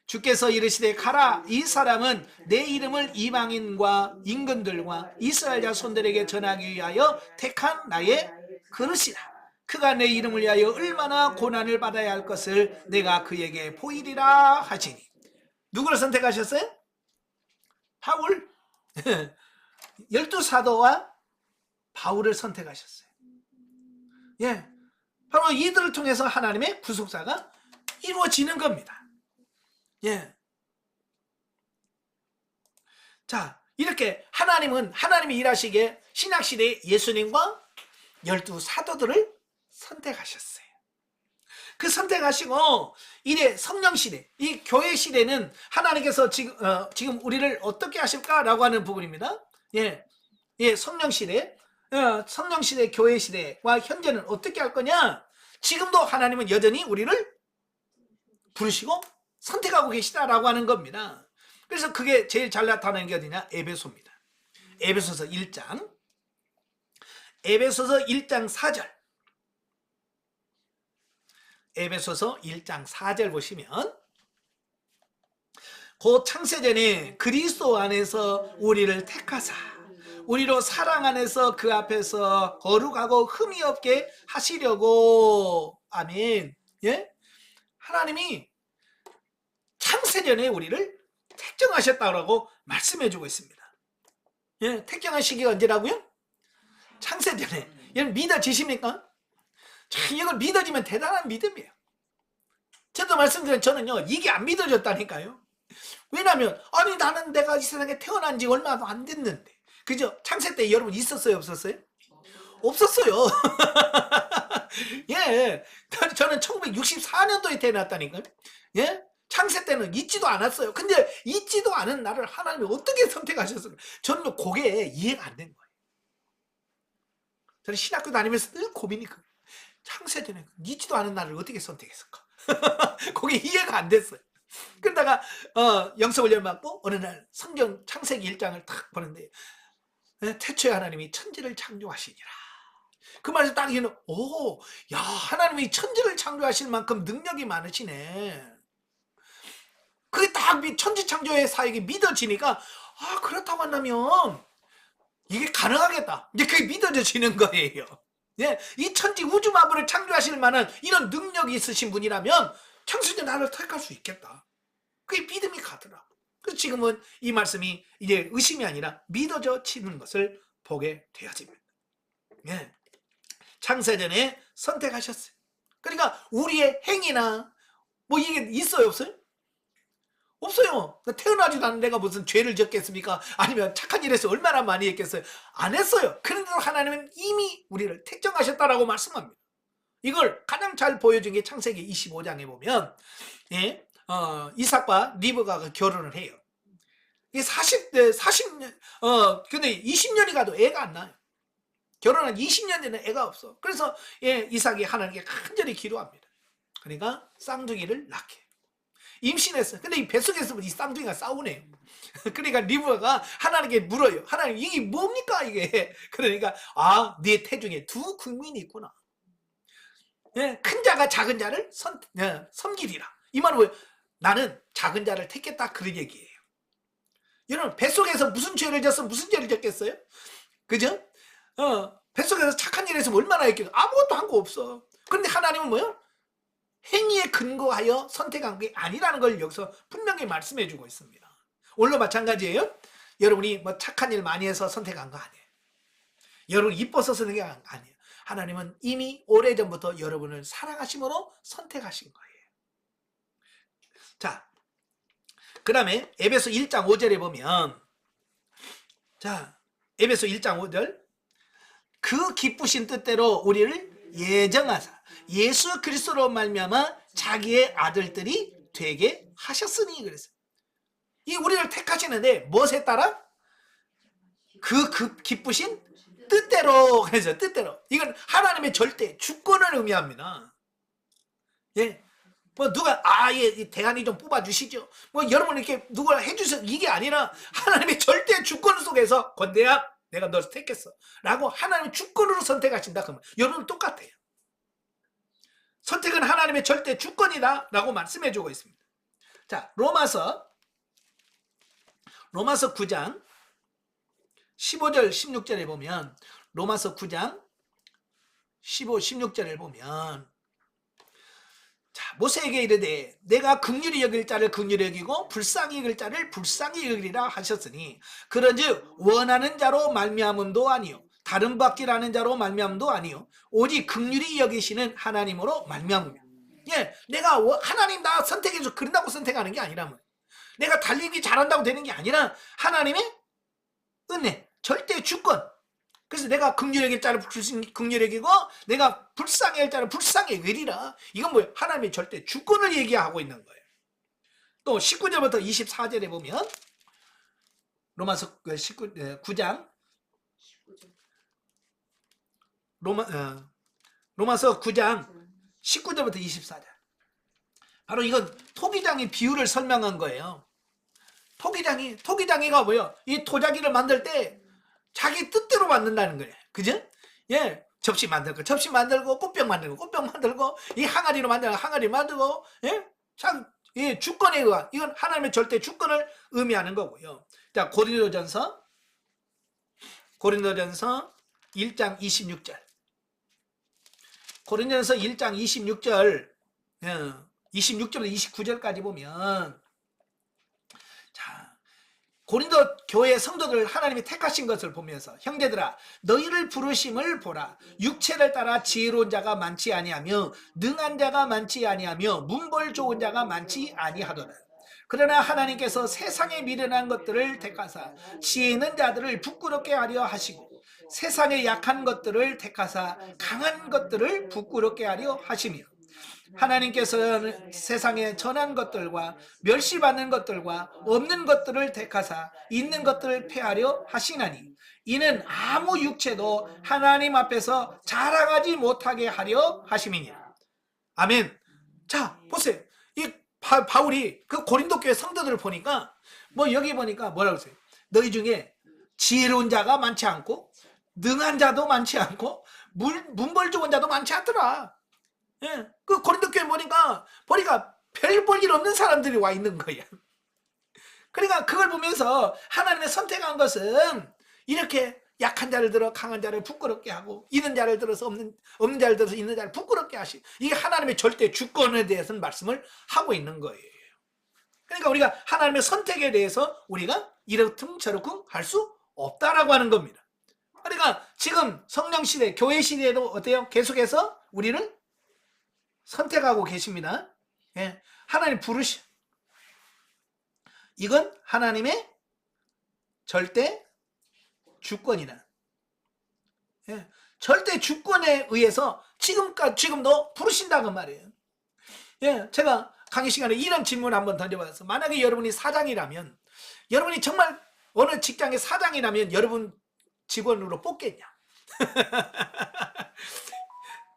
Speaker 1: 주께서 이르시되 가라. 이 사람은 내 이름을 이방인과 임금들과 이스라엘 자손들에게 전하기 위하여 택한 나의 그릇이라. 그가 내 이름을 위하여 얼마나 고난을 받아야 할 것을 내가 그에게 보이리라 하시니. 누구를 선택하셨어요? 바울. 12사도와 바울을 선택하셨어요. 예, 바로 이들을 통해서 하나님의 구속사가 이루어지는 겁니다. 예. 자, 이렇게 하나님이 일하시기에 신약시대에 예수님과 12사도들을 선택하셨어요. 그 선택하시고 이제 성령시대, 이 교회시대는 하나님께서 지금 우리를 어떻게 하실까라고 하는 부분입니다. 예, 성령시대, 성령시대, 교회시대와 현재는 어떻게 할 거냐. 지금도 하나님은 여전히 우리를 부르시고 선택하고 계시다라고 하는 겁니다. 그래서 그게 제일 잘 나타나는 게 어디냐? 에베소입니다. 에베소서 1장 4절. 에베소서 1장 4절 보시면 곧 창세전에 그리스도 안에서 우리를 택하사 우리로 사랑 안에서 그 앞에서 거룩하고 흠이 없게 하시려고. 아멘. 예? 하나님이 창세전에 우리를 택정하셨다고 말씀해주고 있습니다. 예, 택정한 시기가 언제라고요? 창세전에. 여러분 믿어지십니까? 참, 이걸 믿어지면 대단한 믿음이에요. 저도 말씀드린 저는요, 이게 안 믿어졌다니까요. 왜냐하면 아니 나는 내가 이 세상에 태어난 지 얼마도 안 됐는데, 그죠? 창세 때 여러분 있었어요, 없었어요? 없었어요. 예, 저는 1964년도에 태어났다니까요. 예, 창세 때는 있지도 않았어요. 근데 있지도 않은 나를 하나님이 어떻게 선택하셨을까? 저는 그게 이해가 안 된 거예요. 저는 신학교 다니면서 늘 고민이 창세 전에 있지도 않은 나를 어떻게 선택했을까? 그게 이해가 안 됐어요. 그러다가 영성훈련 받고 어느 날 성경 창세기 1장을 딱 보는데 태초에 하나님이 천지를 창조하시니라. 그 말에서 딱 이는 야, 하나님이 천지를 창조하실 만큼 능력이 많으시네. 그게 딱 천지 창조의 사역이 믿어지니까 그렇다고 한다면 이게 가능하겠다. 이제 그게 믿어지는 거예요. 예, 이 천지 우주 만물을 창조하실 만한 이런 능력이 있으신 분이라면 창세전 나를 택할 수 있겠다. 그게 믿음이 가더라고. 그래서 지금은 이 말씀이 이제 의심이 아니라 믿어지는 것을 보게 되어집니다. 예, 창세전에 선택하셨어요. 그러니까 우리의 행위나 뭐 이게 있어요, 없어요? 없어요. 태어나지도 않은 내가 무슨 죄를 졌겠습니까? 아니면 착한 일 해서 얼마나 많이 했겠어요? 안 했어요. 그런데도 하나님은 이미 우리를 택정하셨다라고 말씀합니다. 이걸 가장 잘 보여준 게 창세기 25장에 보면 이삭과 리브가가 결혼을 해요. 이게 40년, 근데 20년이 가도 애가 안 나요. 결혼한 20년 전에 애가 없어. 그래서 이삭이 하나님께 간절히 기도합니다. 그러니까 쌍둥이를 낳게. 임신했어요. 근데 이 뱃속에서 이 쌍둥이가 싸우네요. 그러니까 리브가가 하나님께 물어요. 하나님, 이게 뭡니까 이게? 그러니까 네 태중에 두 국민이 있구나. 큰 자가 작은 자를 섬기리라. 이 말은 뭐예요? 나는 작은 자를 택했다, 그런 얘기예요. 여러분, 뱃속에서 무슨 죄를 졌어? 무슨 죄를 졌겠어요? 그죠? 뱃속에서 착한 일 했으면 얼마나 했겠어? 아무것도 한 거 없어. 그런데 하나님은 뭐예요? 행위에 근거하여 선택한 게 아니라는 걸 여기서 분명히 말씀해 주고 있습니다. 오늘도 마찬가지예요. 여러분이 뭐 착한 일 많이 해서 선택한 거 아니에요. 여러분 이뻐서 선택한 거 아니에요. 하나님은 이미 오래전부터 여러분을 사랑하심으로 선택하신 거예요. 자, 그 다음에 에베소 1장 5절에 보면, 자, 에베소 1장 5절, 그 기쁘신 뜻대로 우리를 예정하사 예수 그리스도로 말미암아 자기의 아들들이 되게 하셨으니 그랬어요. 이 우리를 택하시는데 무엇에 따라? 그 기쁘신 뜻대로. 그래서 뜻대로. 이건 하나님의 절대 주권을 의미합니다. 예. 뭐 누가 예, 대안이 좀 뽑아 주시죠. 뭐 여러분 이렇게 누가 해주셔 이게 아니라 하나님의 절대 주권 속에서 건대야 내가 너 택했어 라고 하나님의 주권으로 선택하신다 그러면 여러분 똑같아요. 선택은 하나님의 절대 주권이다 라고 말씀해 주고 있습니다. 자, 로마서 9장 15절 16절에 보면 로마서 9장 15, 16절에 보면 자, 모세에게 이르되 내가 긍휼히 여길 자를 긍휼히 여기고 불쌍히 여길 자를 불쌍히 여기리라 하셨으니 그런즉 원하는 자로 말미암음도 아니요 다른 받기라는 자로 말미암음도 아니요 오직 긍휼히 여기시는 하나님으로 말미암으며. 예, 내가 하나님 나 선택해서 그런다고 선택하는 게 아니라면 내가 달리기 잘한다고 되는 게 아니라 하나님의 은혜 절대 주권. 그래서 내가 긍휼히 여길 자를 긍휼히 여기고 내가 불쌍히 여길 자를 불쌍히 여기리라. 이건 뭐예요? 하나님의 절대 주권을 얘기하고 있는 거예요. 또 19절부터 24절에 보면 로마서 9장 로마서 9장 19절부터 24절. 바로 이건 토기장의 비유를 설명한 거예요. 토기장이가 뭐예요? 이 도자기를 만들 때 자기 뜻대로 만든다는 거예요. 그죠? 예. 접시 만들고, 꽃병 만들고, 이 항아리로 만들고, 항아리 만들고, 예? 참, 이 주권에 의한, 이건 하나님의 절대 주권을 의미하는 거고요. 자, 고린도전서 1장 26절. 고린도전서 1장 26절, 26절부터 29절까지 보면, 고린도 교회 성도들 하나님이 택하신 것을 보면서 형제들아 너희를 부르심을 보라. 육체를 따라 지혜로운 자가 많지 아니하며 능한 자가 많지 아니하며 문벌 좋은 자가 많지 아니하도다. 그러나 하나님께서 세상에 미련한 것들을 택하사 지혜 있는 자들을 부끄럽게 하려 하시고 세상에 약한 것들을 택하사 강한 것들을 부끄럽게 하려 하시며 하나님께서는 세상에 전한 것들과 멸시받는 것들과 없는 것들을 택하사 있는 것들을 폐하려 하시나니 이는 아무 육체도 하나님 앞에서 자랑하지 못하게 하려 하심이니라. 아멘. 자, 보세요. 이 바울이 그 고린도 교회 성도들을 보니까 뭐 여기 보니까 뭐라고 했어요? 너희 중에 지혜로운 자가 많지 않고 능한 자도 많지 않고 문벌 좋은 자도 많지 않더라. 예, 그 고린도 교회 보니까 별 볼 일 없는 사람들이 와 있는 거야. 그러니까 그걸 보면서 하나님의 선택한 것은 이렇게 약한 자를 들어 강한 자를 부끄럽게 하고 있는 자를 들어서 없는 자를 들어서 있는 자를 부끄럽게 하시. 이게 하나님의 절대 주권에 대해서는 말씀을 하고 있는 거예요. 그러니까 우리가 하나님의 선택에 대해서 우리가 이렇든 저렇든 할 수 없다라고 하는 겁니다. 그러니까 지금 성령 시대, 교회 시대에도 어때요? 계속해서 우리를 선택하고 계십니다. 예, 하나님 부르시. 이건 하나님의 절대 주권이다. 예, 절대 주권에 의해서 지금도 부르신다는 말이에요. 예, 제가 강의 시간에 이런 질문을 한번 던져봤어요. 만약에 여러분이 사장이라면, 여러분이 정말 어느 직장의 사장이라면 여러분 직원으로 뽑겠냐?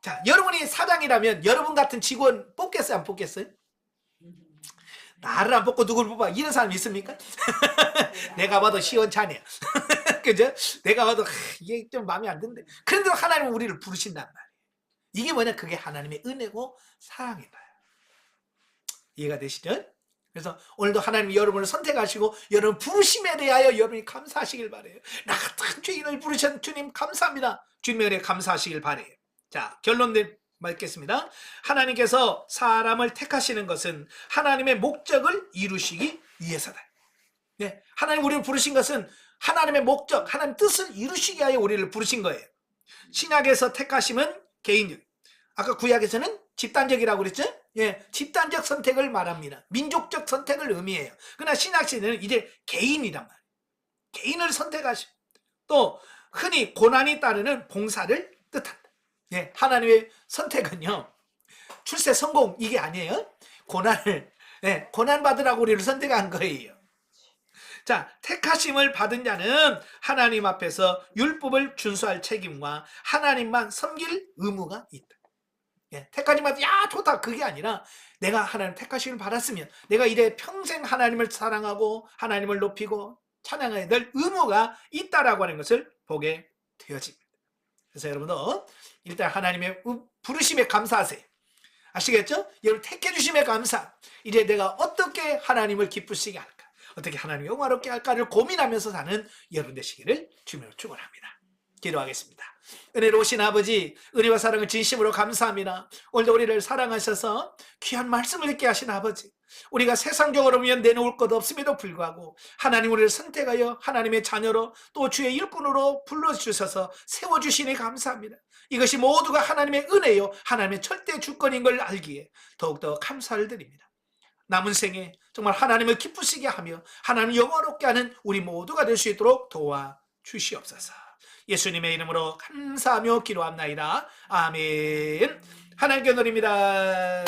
Speaker 1: 자, 여러분이 사장이라면 여러분 같은 직원 뽑겠어요? 안 뽑겠어요? 나를 안 뽑고 누굴 뽑아? 이런 사람 있습니까? 내가 봐도 시원찮네요. 그죠? 내가 봐도 이게 좀 마음에 안 드는데 그런데도 하나님은 우리를 부르신단 말이에요. 이게 뭐냐? 그게 하나님의 은혜고 사랑이다. 이해가 되시죠? 그래서 오늘도 하나님이 여러분을 선택하시고 여러분 부르심에 대하여 여러분이 감사하시길 바라요. 나 같은 죄인을 부르신 주님 감사합니다. 주님의 은혜 감사하시길 바라요. 자, 결론 맺겠습니다. 하나님께서 사람을 택하시는 것은 하나님의 목적을 이루시기 위해서다. 네, 하나님 우리를 부르신 것은 하나님의 목적, 하나님 뜻을 이루시기 위하여 우리를 부르신 거예요. 신약에서 택하심은 개인적, 아까 구약에서는 집단적이라고 그랬죠? 예, 집단적 선택을 말합니다. 민족적 선택을 의미해요. 그러나 신약 시대는 이제 개인이란 말이에요. 개인을 선택하시. 또 흔히 고난이 따르는 봉사를 뜻한다. 예, 하나님의 선택은요, 출세 성공 이게 아니에요. 고난 받으라고 우리를 선택한 거예요. 자, 택하심을 받은 자는 하나님 앞에서 율법을 준수할 책임과 하나님만 섬길 의무가 있다. 예, 택하심 받, 야 좋다 그게 아니라 내가 하나님 택하심을 받았으면 내가 이래 평생 하나님을 사랑하고 하나님을 높이고 찬양해야 될 의무가 있다라고 하는 것을 보게 되어집니다. 그래서 여러분도 일단 하나님의 부르심에 감사하세요. 아시겠죠? 여러분 택해 주심에 감사. 이제 내가 어떻게 하나님을 기쁘시게 할까, 어떻게 하나님을 영화롭게 할까를 고민하면서 사는 여러분 되시기를 주님으로 축원합니다. 기도하겠습니다. 은혜로우신 아버지, 은혜와 사랑을 진심으로 감사합니다. 오늘도 우리를 사랑하셔서 귀한 말씀을 듣게 하신 아버지, 우리가 세상적으로 보면 내놓을 것 없음에도 불구하고 하나님 우리를 선택하여 하나님의 자녀로 또 주의 일꾼으로 불러주셔서 세워주시니 감사합니다. 이것이 모두가 하나님의 은혜요 하나님의 절대 주권인 걸 알기에 더욱더 감사를 드립니다. 남은 생에 정말 하나님을 기쁘시게 하며 하나님을 영화롭게 하는 우리 모두가 될 수 있도록 도와주시옵소서. 예수님의 이름으로 감사하며 기도합나이다. 아멘. 하나님께 드립니다.